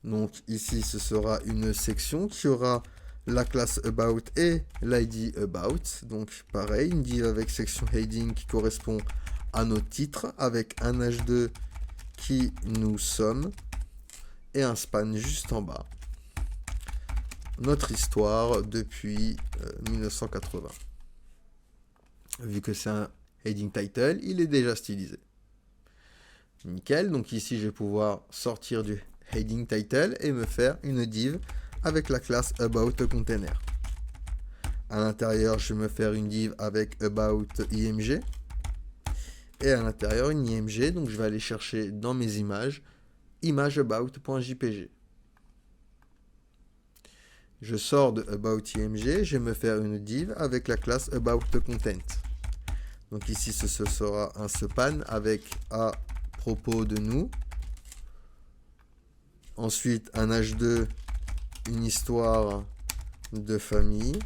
Donc ici, ce sera une section qui aura la classe About et l'ID About. Donc pareil, une div avec section heading qui correspond à nos titres, avec un H2 qui nous sommes, et un span juste en bas. Notre histoire depuis 1980. Vu que c'est un heading title, il est déjà stylisé. Nickel, donc ici je vais pouvoir sortir du heading title et me faire une div avec la classe About Container. À l'intérieur, je vais me faire une div avec About IMG. Et à l'intérieur, une IMG, donc je vais aller chercher dans mes images, imageabout.jpg. Je sors de About IMG, je vais me faire une div avec la classe About Content. Donc ici, ce sera un span avec à propos de nous. Ensuite, un H2, une histoire de famille.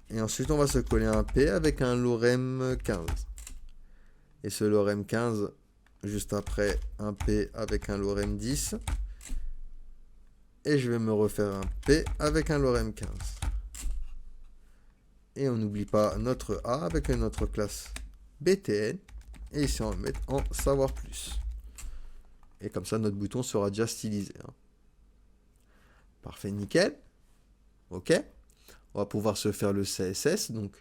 Et ensuite, on va se coller un P avec un lorem 15. Et ce lorem 15, juste après, un P avec un lorem 10. Et je vais me refaire un P avec un lorem 15. Et on n'oublie pas notre A avec notre classe BTN. Et ici, on va mettre en savoir plus. Et comme ça, notre bouton sera déjà stylisé. Parfait, nickel. OK. On va pouvoir se faire le CSS. Donc,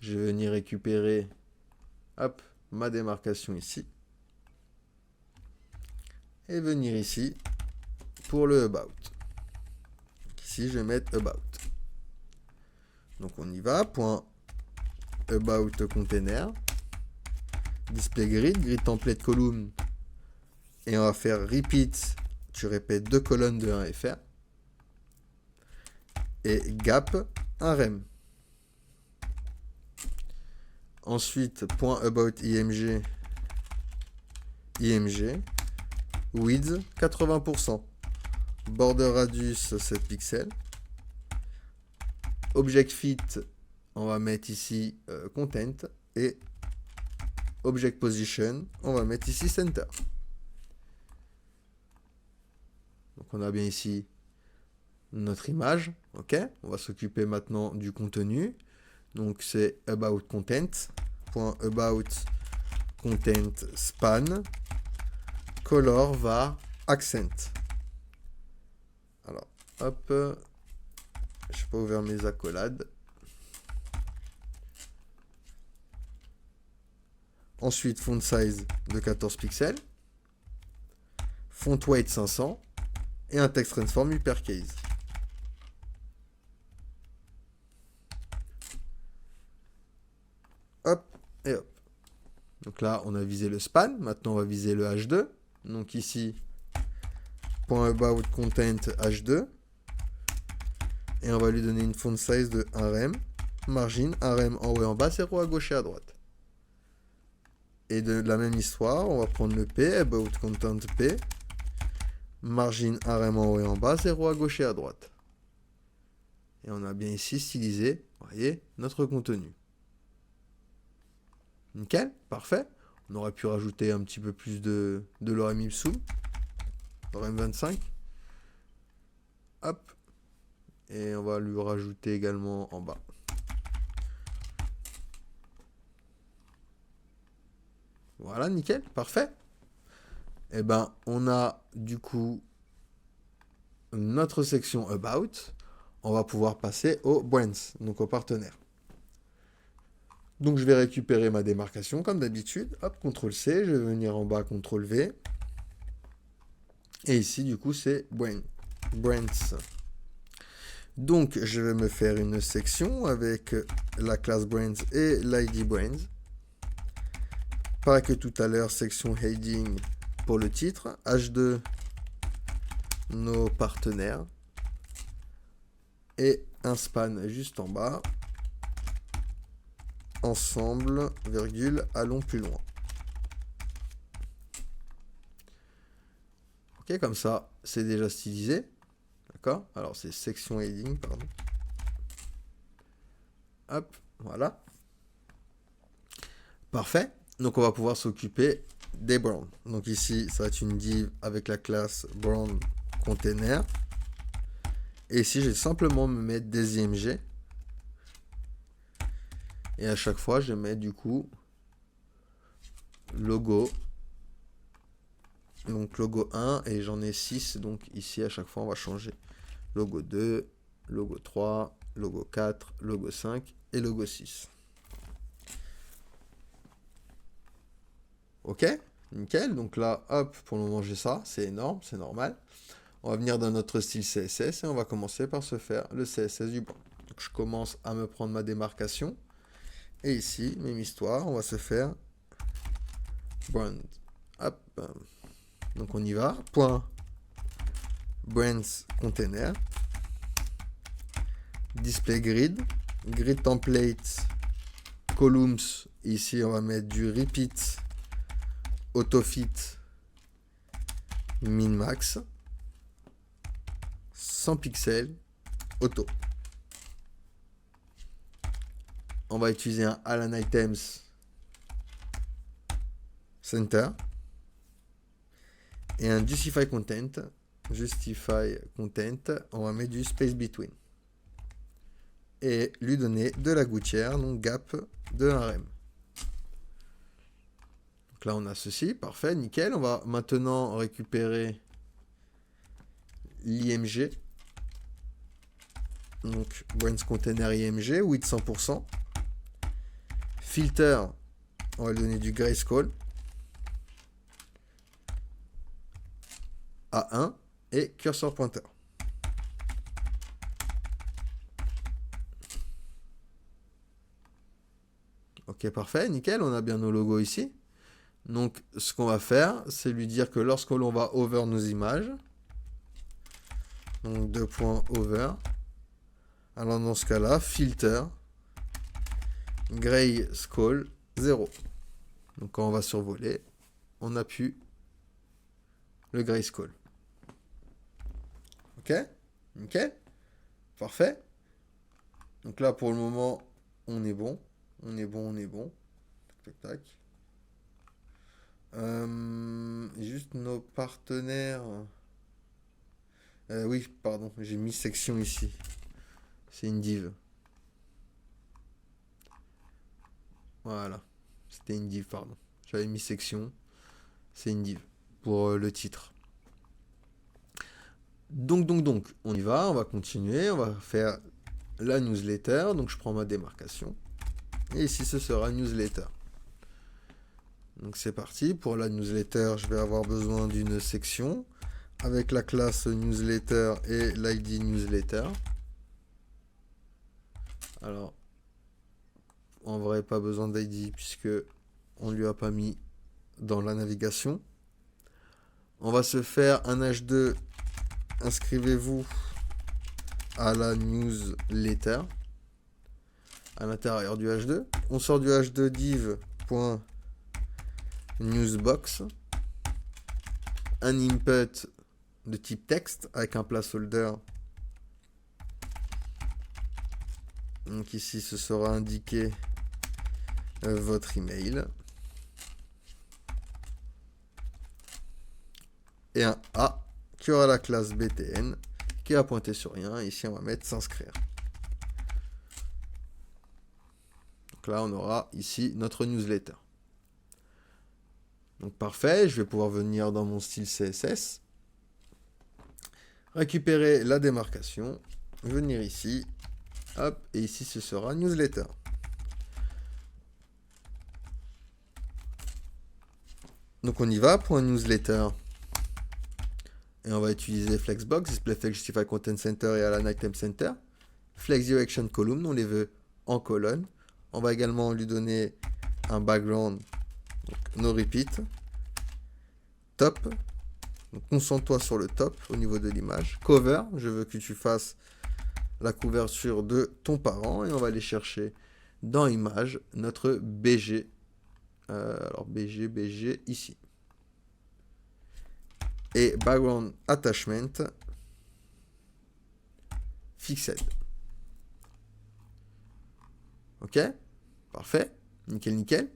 je vais venir récupérer hop, ma démarcation ici. Et venir ici pour le About. Donc ici, je vais mettre About. Donc, on y va. Point About Container. Display grid, grid template column. Et on va faire repeat. Tu répètes 2 colonnes de 1 FR. Et gap, un rem. Ensuite, point about img, width 80%, border radius 7 pixels, object fit, on va mettre ici content, et object position, on va mettre ici center. Donc on a bien ici notre image, ok. On va s'occuper maintenant du contenu. Donc c'est about content, point about content span, color var accent. Alors, hop, je n'ai pas ouvert mes accolades. Ensuite, font size de 14 pixels, font weight 500 et un text transform uppercase. Et hop. Donc là, on a visé le span. Maintenant, on va viser le H2. Donc ici, .about content H2. Et on va lui donner une font size de 1 rem. Margin, 1 rem en haut et en bas, 0 à gauche et à droite. Et de la même histoire, on va prendre le P, about content P. Margin, 1 rem en haut et en bas, 0 à gauche et à droite. Et on a bien ici stylisé, vous voyez, notre contenu. Nickel, parfait. On aurait pu rajouter un petit peu plus de lorem ipsum. Lorem 25. Hop. Et on va lui rajouter également en bas. Voilà, nickel, parfait. Et ben, on a du coup notre section About. On va pouvoir passer aux brands, donc aux partenaires. Donc je vais récupérer ma démarcation comme d'habitude. Hop, CTRL-C, je vais venir en bas, CTRL-V. Et ici, du coup, c'est brands. Donc, je vais me faire une section avec la classe brands et l'ID brands. Pareil que tout à l'heure, section heading pour le titre. H2, nos partenaires. Et un span juste en bas. Ensemble, virgule, allons plus loin. Ok, comme ça, c'est déjà stylisé. D'accord? Alors, c'est section heading, pardon. Hop, voilà. Parfait. Donc, on va pouvoir s'occuper des brands. Donc, ici, ça va être une div avec la classe brand container. Et ici, je vais simplement me mettre des IMG. Et à chaque fois, je mets du coup logo. Donc logo 1 et j'en ai 6. Donc ici, à chaque fois, on va changer. Logo 2, logo 3, logo 4, logo 5 et logo 6. Ok, nickel. Donc là, hop, pour le moment, j'ai ça. C'est énorme, c'est normal. On va venir dans notre style CSS et on va commencer par se faire le CSS du brand. Donc je commence à me prendre ma démarcation. Et ici, même histoire, on va se faire brand. Hop. Donc on y va. Point brands container. Display grid. Grid template. Columns. Ici, on va mettre du repeat. Autofit. Min max. 100 pixels. Auto. On va utiliser un Align Items Center et un Justify Content. Justify Content, on va mettre du Space Between et lui donner de la gouttière, donc gap de 1 rem. Donc là, on a ceci, parfait, nickel. On va maintenant récupérer l'IMG. Donc, brands container IMG, width 100%. Filter, on va lui donner du grayscale à 1 et cursor pointer. Ok, parfait, nickel, on a bien nos logos ici. Donc, ce qu'on va faire, c'est lui dire que lorsque l'on va over nos images, donc 2.over, alors dans ce cas-là, filter, grayscale 0. Donc quand on va survoler, on appuie le grayscale. Ok, nickel, parfait. Donc là pour le moment, on est bon, on est bon. Tac, tac. Juste nos partenaires. Oui, pardon, j'ai mis section ici. C'est une div. Voilà. C'était une div, pardon. J'avais mis section. C'est une div pour le titre. Donc, on y va, on va continuer. On va faire la newsletter. Donc, je prends ma démarcation. Et ici, ce sera newsletter. Donc, c'est parti. Pour la newsletter, je vais avoir besoin d'une section avec la classe newsletter et l'ID newsletter. Alors, en vrai, pas besoin d'ID puisque on lui a pas mis dans la navigation. On va se faire un H2. Inscrivez-vous à la newsletter à l'intérieur du H2. On sort du H2 div.newsbox. Un input de type texte avec un placeholder. Donc ici, ce sera indiqué votre email. Et un A qui aura la classe BTN qui va pointer sur rien. Ici, on va mettre s'inscrire. Donc là, on aura ici notre newsletter. Donc parfait, je vais pouvoir venir dans mon style CSS, récupérer la démarcation, venir ici, hop, et ici ce sera newsletter. Donc on y va pour un newsletter. Et on va utiliser Flexbox, DisplayFlex, Justify Content Center et Align Item Center. Flex Direction Column, on les veut en colonne. On va également lui donner un background, donc no repeat. Top. Concentre-toi sur le top au niveau de l'image. Cover, je veux que tu fasses la couverture de ton parent. Et on va aller chercher dans image notre BG. Alors BG ici. Et background attachment fixed. Ok, parfait, nickel, nickel.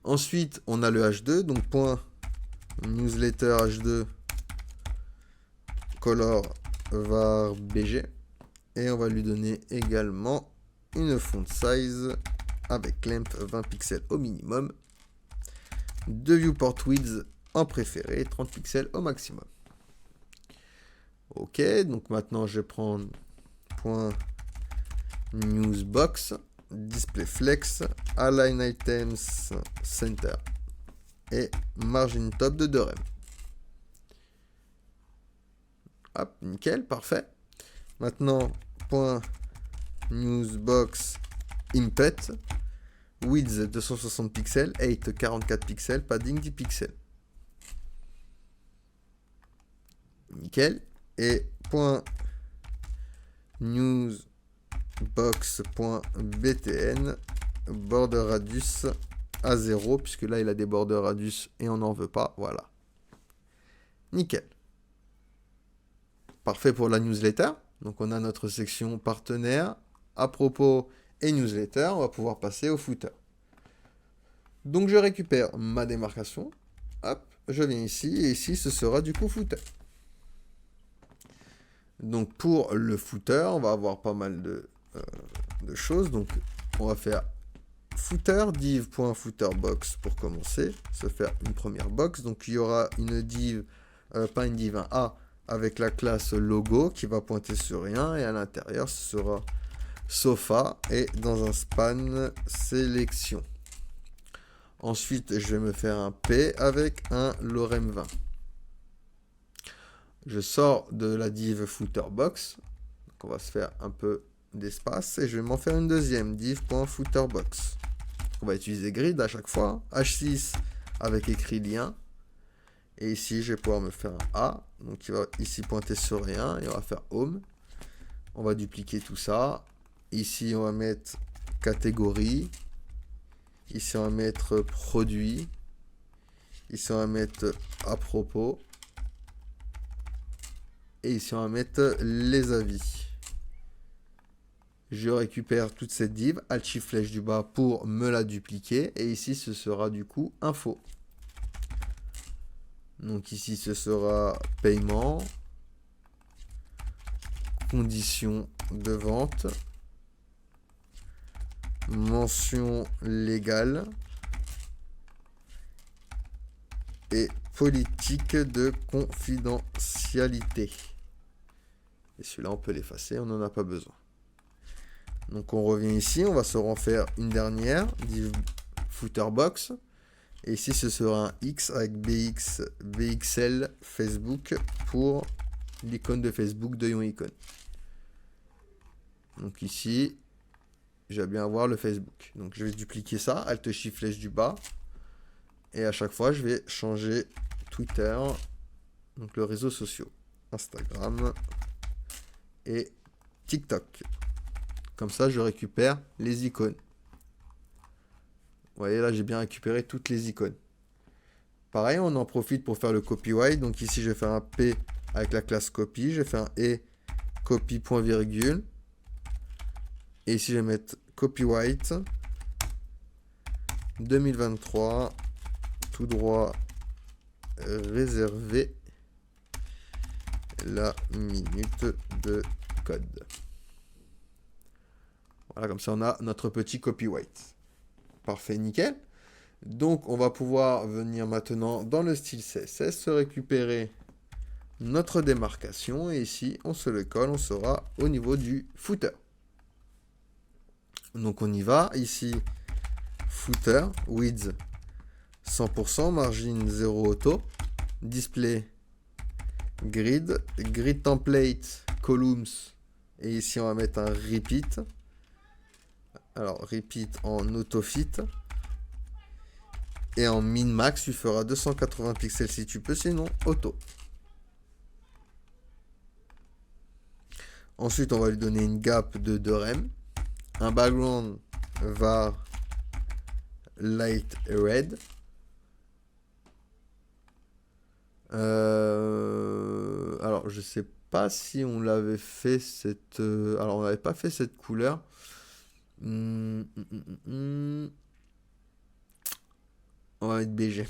Ensuite, on a le H2, donc point newsletter H2 color var bg. Et on va lui donner également une font size avec length 20 pixels au minimum. De viewport width en préféré, 30 pixels au maximum. Ok, donc maintenant je vais prendre point newsbox, display flex, align items center et margin top de 2 rem. Hop, nickel, parfait. Maintenant, point newsbox input, width 260 pixels, height 44 pixels, padding 10 pixels. Nickel. Et point newsbox.btn, border radius à 0, puisque là il a des border radius et on n'en veut pas. Voilà. Nickel. Parfait pour la newsletter. Donc on a notre section partenaire, à propos et newsletter. On va pouvoir passer au footer. Donc je récupère ma démarcation. Hop, je viens ici et ici ce sera du coup footer. Donc pour le footer, on va avoir pas mal de choses. Donc on va faire footer, div.footerbox pour commencer, se faire une première box. Donc il y aura une div, pas une div, un A avec la classe logo qui va pointer sur rien. Et à l'intérieur, ce sera sofa et dans un span sélection. Ensuite, je vais me faire un P avec un lorem 20. Je sors de la div footerbox. Donc on va se faire un peu d'espace et je vais m'en faire une deuxième, div.footerbox. On va utiliser grid à chaque fois. H6 avec écrit lien. Et ici, je vais pouvoir me faire un A. Donc il va ici pointer sur rien et on va faire home. On va dupliquer tout ça. Ici, on va mettre catégorie. Ici, on va mettre produit. Ici, on va mettre à propos. Et ici, on va mettre les avis. Je récupère toute cette div, Alt Shift flèche du bas pour me la dupliquer. Et ici, ce sera du coup info. Donc ici, ce sera paiement, conditions de vente, mention légale et politique de confidentialité. Et celui-là, on peut l'effacer, on n'en a pas besoin. Donc on revient ici, on va se refaire une dernière, div footerbox. Et ici, ce sera un X avec BX, BXL Facebook pour l'icône de Facebook de Yon Icon. Donc ici, je vais bien avoir le Facebook. Donc je vais dupliquer ça, Alt Shift flèche du bas. Et à chaque fois, je vais changer Twitter, donc le réseau social, Instagram et TikTok. Comme ça, je récupère les icônes. Vous voyez, là, j'ai bien récupéré toutes les icônes. Pareil, on en profite pour faire le copyright. Donc ici, je vais faire un P avec la classe copy. Je vais faire un E copy point virgule. Et ici, je vais mettre copyright 2023 tout droit réservé la minute de code. Voilà, comme ça, on a notre petit copyright. Parfait, nickel. Donc, on va pouvoir venir maintenant dans le style CSS, se récupérer notre démarcation. Et ici, on se le colle, on sera au niveau du footer. Donc, on y va. Ici, footer, width 100%, margin 0 auto, display, grid, grid template, columns. Et ici, on va mettre un repeat. Alors, repeat en autofit. Et en min-max, tu feras 280 pixels si tu peux, sinon auto. Ensuite, on va lui donner une gap de 2 rem. Un background var light red. Alors, je sais pas si on l'avait fait cette... alors, on n'avait pas fait cette couleur. On va mettre BG.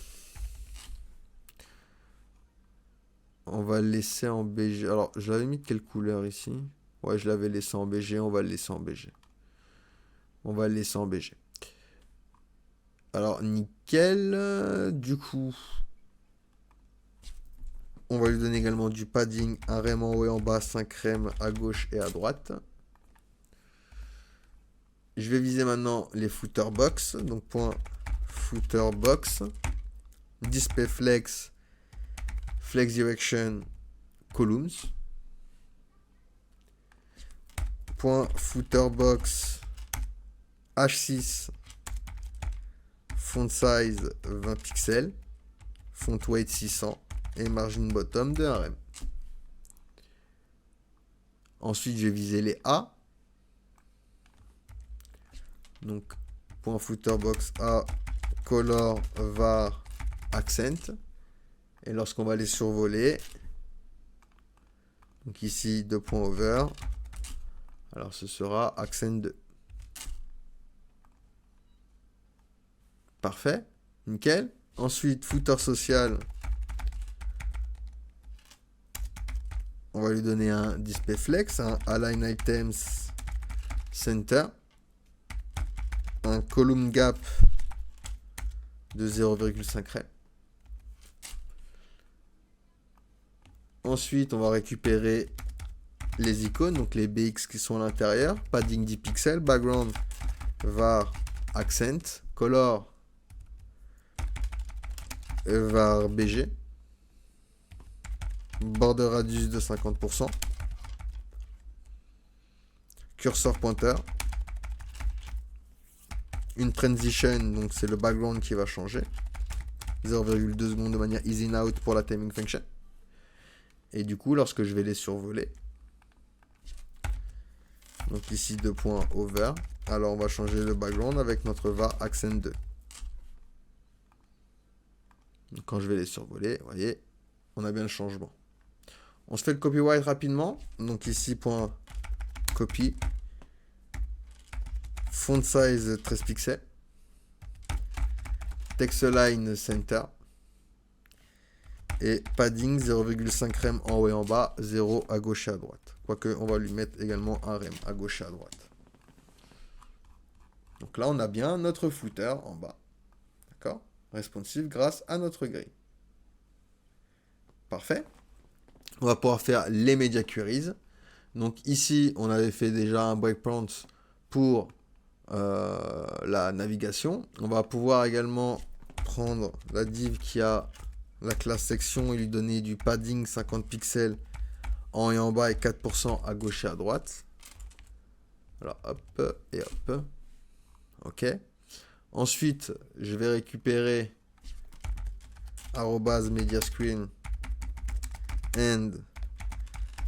On va le laisser en BG. Alors, je l'avais mis de quelle couleur ici? Ouais, je l'avais laissé en BG. On va le laisser en BG. On va le laisser en BG. Alors, nickel. Du coup, on va lui donner également du padding. Un rem en haut et en bas, 5 rem à gauche et à droite. Je vais viser maintenant les footer box. Donc, point footer box. Display flex. Flex direction. Columns. Point footer box. H6. Font size 20 pixels. Font weight 600. Et margin bottom de 1 rem. Ensuite, je vais viser les A. Donc, point footer box A, color var accent. Et lorsqu'on va les survoler, donc ici 2 points over, alors ce sera accent 2. Parfait, nickel. Ensuite, footer social, on va lui donner un display flex, un align items center. Un column gap de 0,5 rem. Ensuite, on va récupérer les icônes, donc les BX qui sont à l'intérieur. Padding 10 pixels, background var accent, color var BG, border radius de 50%, cursor pointer. Une transition, donc c'est le background qui va changer. 0,2 secondes de manière easy in out pour la timing function. Et du coup, lorsque je vais les survoler, donc ici 2 points over, alors on va changer le background avec notre var accent 2. Donc quand je vais les survoler, vous voyez, on a bien le changement. On se fait le copyright rapidement. Donc ici, point copy. Font size 13 pixels. Text line center. Et padding 0,5 rem en haut et en bas, 0 à gauche et à droite. Quoique on va lui mettre également un rem à gauche et à droite. Donc là, on a bien notre footer en bas. D'accord? Responsive grâce à notre grille. Parfait. On va pouvoir faire les media queries. Donc ici, on avait fait déjà un breakpoint pour la navigation. On va pouvoir également prendre la div qui a la classe section et lui donner du padding 50 pixels en haut et en bas et 4% à gauche et à droite. Voilà, hop et hop. OK. Ensuite, je vais récupérer @mediascreen and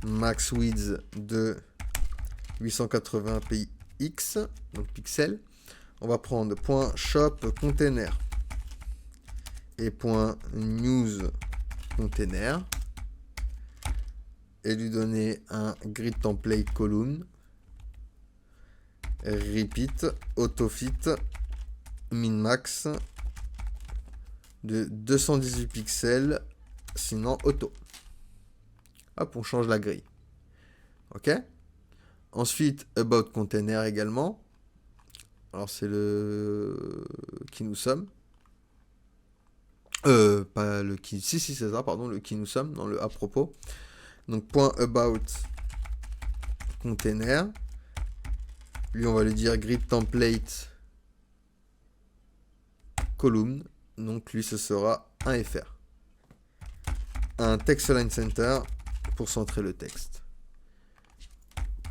max width de 880 px, donc pixels. On va prendre .shop container et .news container et lui donner un grid template column, repeat, autofit, min-max de 218 pixels, sinon auto. Hop, on change la grille. OK. Ensuite, about container également. Alors, c'est le qui nous sommes. Pas le qui. Si, c'est ça, pardon, le qui nous sommes, dans le à propos. Donc, .about container. Lui, on va lui dire grid template column. Donc, lui, ce sera un FR. Un text align center pour centrer le texte.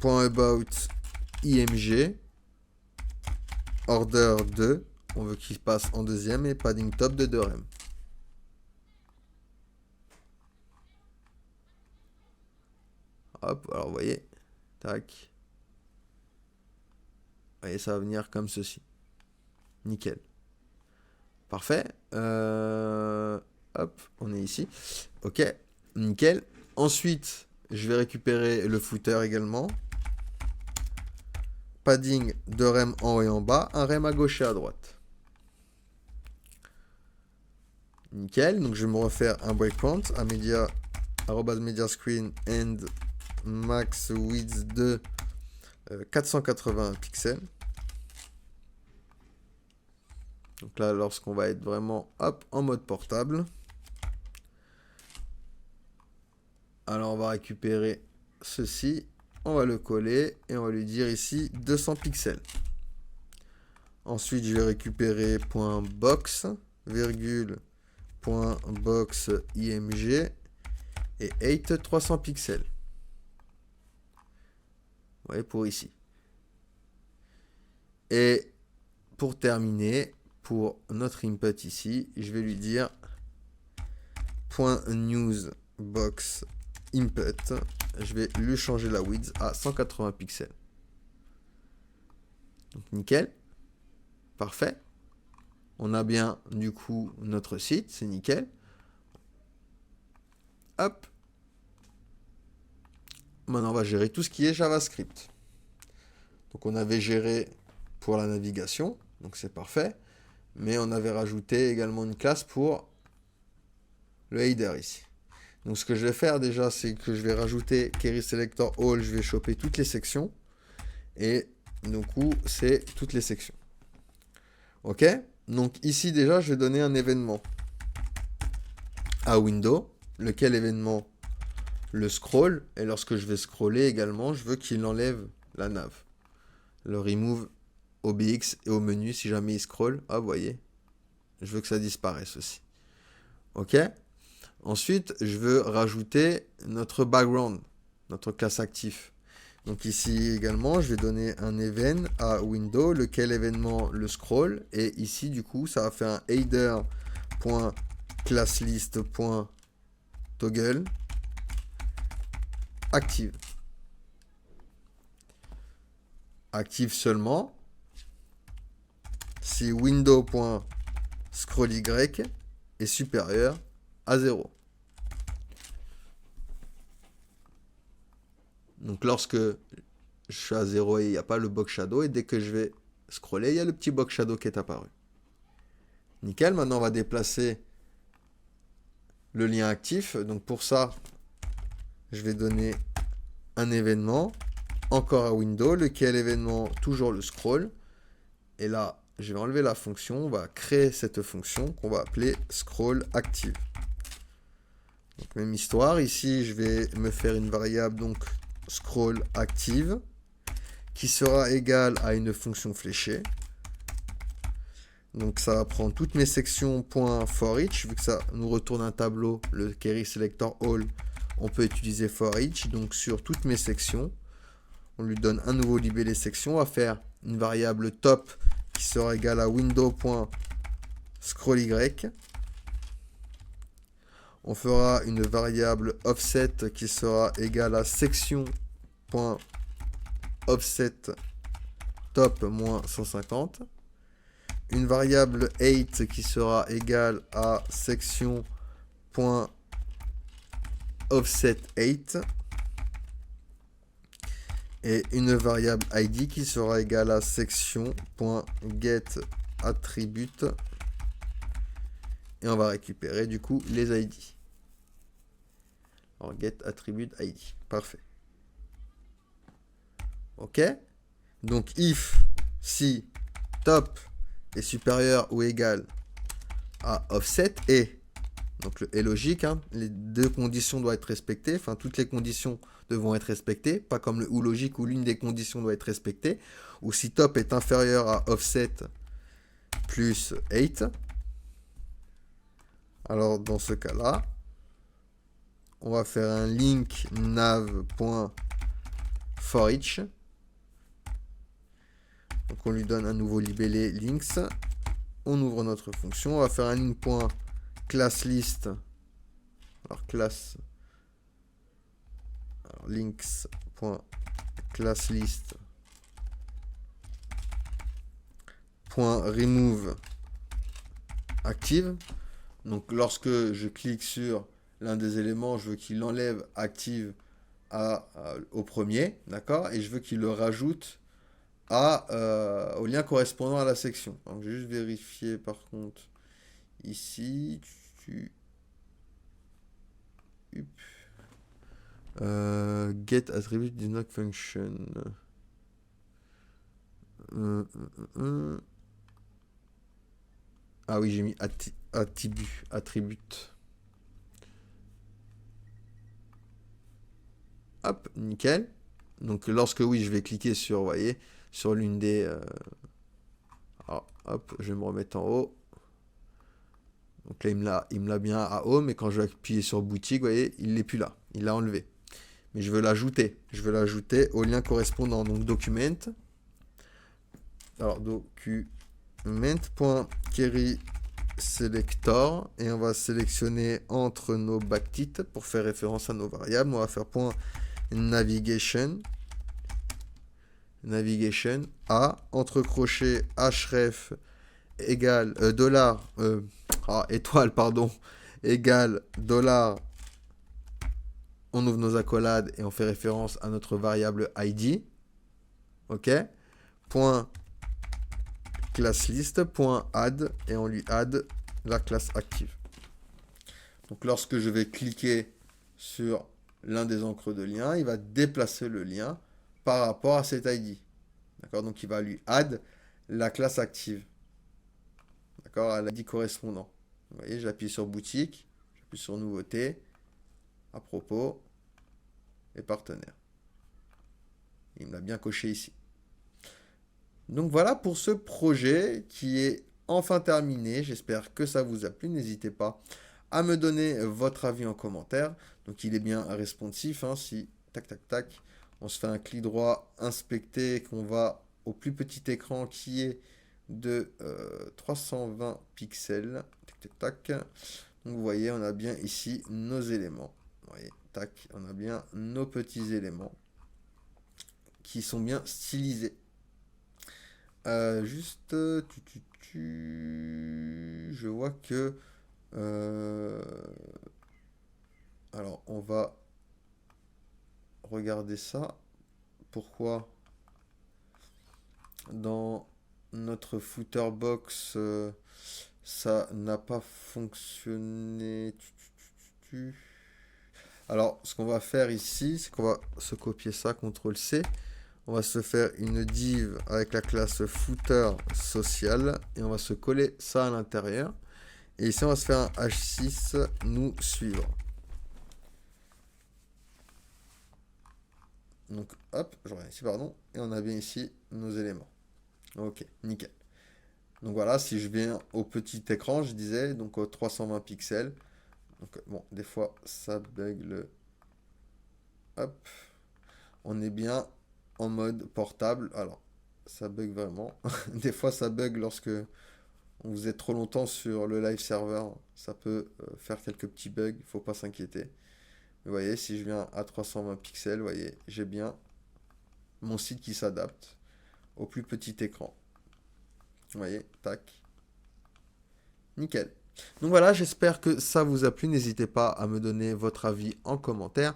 .about img. Order 2. On veut qu'il passe en deuxième et padding top de 2 rem. Hop, alors vous voyez. Tac. Vous voyez, ça va venir comme ceci. Nickel. Parfait. Hop, on est ici. OK, nickel. Ensuite, je vais récupérer le footer également. Padding de rem en haut et en bas, un rem à gauche et à droite. Nickel. Donc je vais me refaire un breakpoint à media @mediascreen and max width de 480 pixels. Donc là, lorsqu'on va être vraiment hop en mode portable. Alors on va récupérer ceci, on va le coller et on va lui dire ici 200 pixels. Ensuite, je vais récupérer .box, virgule, .box img et 8 300 pixels. Vous voyez, pour ici. Et pour terminer, pour notre input ici, je vais lui dire .newsBox input. Je vais lui changer la width à 180 pixels. Donc nickel. Parfait. On a bien du coup notre site, c'est nickel. Hop. Maintenant on va gérer tout ce qui est JavaScript. Donc on avait géré pour la navigation, donc c'est parfait. Mais on avait rajouté également une classe pour le header ici. Donc ce que je vais faire déjà, c'est que je vais rajouter query selector all, je vais choper toutes les sections. Et du coup, c'est toutes les sections. OK. Donc ici déjà, je vais donner un événement à window, lequel événement le scroll. Et lorsque je vais scroller également, je veux qu'il enlève la nav. Le remove OBX et au menu, si jamais il scroll, ah vous voyez, je veux que ça disparaisse aussi. OK. Ensuite, je veux rajouter notre background, notre classe actif. Donc ici également, je vais donner un event à window, lequel événement le scroll. Et ici, du coup, ça va faire un header.classlist.toggle active. Active seulement si window.scrollY est supérieur à 0. Donc lorsque je suis à 0 et il n'y a pas le box shadow, et dès que je vais scroller, il y a le petit box shadow qui est apparu. Nickel, maintenant on va déplacer le lien actif. Donc pour ça, je vais donner un événement, encore à window, lequel événement, toujours le scroll. Et là, je vais enlever la fonction, on va créer cette fonction qu'on va appeler scroll active. Donc même histoire, ici je vais me faire une variable donc scroll active qui sera égale à une fonction fléchée. Donc ça va prendre toutes mes sections .forEach, vu que ça nous retourne un tableau, le query selector all, on peut utiliser forEach. Donc sur toutes mes sections, On lui donne un nouveau libellé section. On va faire une variable top qui sera égale à window.scrollY. On fera une variable offset qui sera égale à section.offset top moins 150. Une variable 8 qui sera égale à section.offset 8. Et une variable id qui sera égale à section.getAttribute. Et on va récupérer du coup les id. Alors getAttribute id. Parfait. OK. Donc if si top est supérieur ou égal à offset et donc le est logique, hein, les deux conditions doivent être respectées, enfin toutes les conditions devront être respectées, pas comme le ou logique où l'une des conditions doit être respectée, ou si top est inférieur à offset plus 8, alors dans ce cas-là, on va faire un link nav.forEach. Donc on lui donne un nouveau libellé links. On ouvre notre fonction. On va faire un link.classList. Alors classe. Alors links.classList. .remove active. Donc lorsque je clique sur l'un des éléments, je veux qu'il enlève active au premier, d'accord, et je veux qu'il le rajoute au lien correspondant à la section. Donc, je vais juste vérifier par contre ici. Get attribute did not function. Ah oui, j'ai mis attribute. Hop, nickel. Donc lorsque oui, je vais cliquer sur, vous voyez, sur l'une des... Alors, hop, je vais me remettre en haut. Donc là, il me l'a bien à home, mais quand je vais appuyer sur boutique, vous voyez, il n'est plus là. Il l'a enlevé. Mais je veux l'ajouter. Je veux l'ajouter au lien correspondant. Donc document. Alors document.query selector. Et on va sélectionner entre nos backtitres pour faire référence à nos variables. On va faire .navigation. Navigation A, entre crochets href égale étoile, pardon, égale $. On ouvre nos accolades et on fait référence à notre variable id. OK. Point classList, point add, et on lui add la classe active. Donc lorsque je vais cliquer sur l'un des encres de lien, il va déplacer le lien par rapport à cet ID. D'accord? Donc il va lui add la classe active. D'accord? À l'ID correspondant. Vous voyez, j'appuie sur boutique, j'appuie sur nouveauté, à propos, et partenaire. Il me l'a bien coché ici. Donc voilà pour ce projet qui est enfin terminé. J'espère que ça vous a plu. N'hésitez pas à me donner votre avis en commentaire. Donc il est bien responsive. Hein, si, tac, tac, tac, on se fait un clic droit, inspecter, qu'on va au plus petit écran qui est de 320 pixels. Tac, tac, tac. Donc vous voyez, on a bien ici nos éléments. Vous voyez, tac, on a bien nos petits éléments qui sont bien stylisés. Je vois que alors on va regarder ça. Pourquoi dans notre footer box ça n'a pas fonctionné? Alors ce qu'on va faire ici, c'est qu'on va se copier ça, CTRL C. On va se faire une div avec la classe footer social et on va se coller ça à l'intérieur. Et ici, on va se faire un H6 nous suivre. Donc, hop, je reviens ici, pardon. Et on a bien ici nos éléments. Ok, nickel. Donc voilà, si je viens au petit écran, je disais, donc aux 320 pixels. Donc bon, des fois, ça bug le... Hop. On est bien en mode portable. Alors, ça bug vraiment. Des fois, ça bug lorsque vous êtes trop longtemps sur le live server. Ça peut faire quelques petits bugs, il faut pas s'inquiéter. Vous voyez, si je viens à 320 pixels, vous voyez, j'ai bien mon site qui s'adapte au plus petit écran. Vous voyez, tac. Nickel. Donc voilà, j'espère que ça vous a plu. N'hésitez pas à me donner votre avis en commentaire.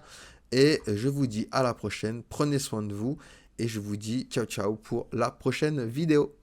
Et je vous dis à la prochaine. Prenez soin de vous. Et je vous dis ciao ciao pour la prochaine vidéo.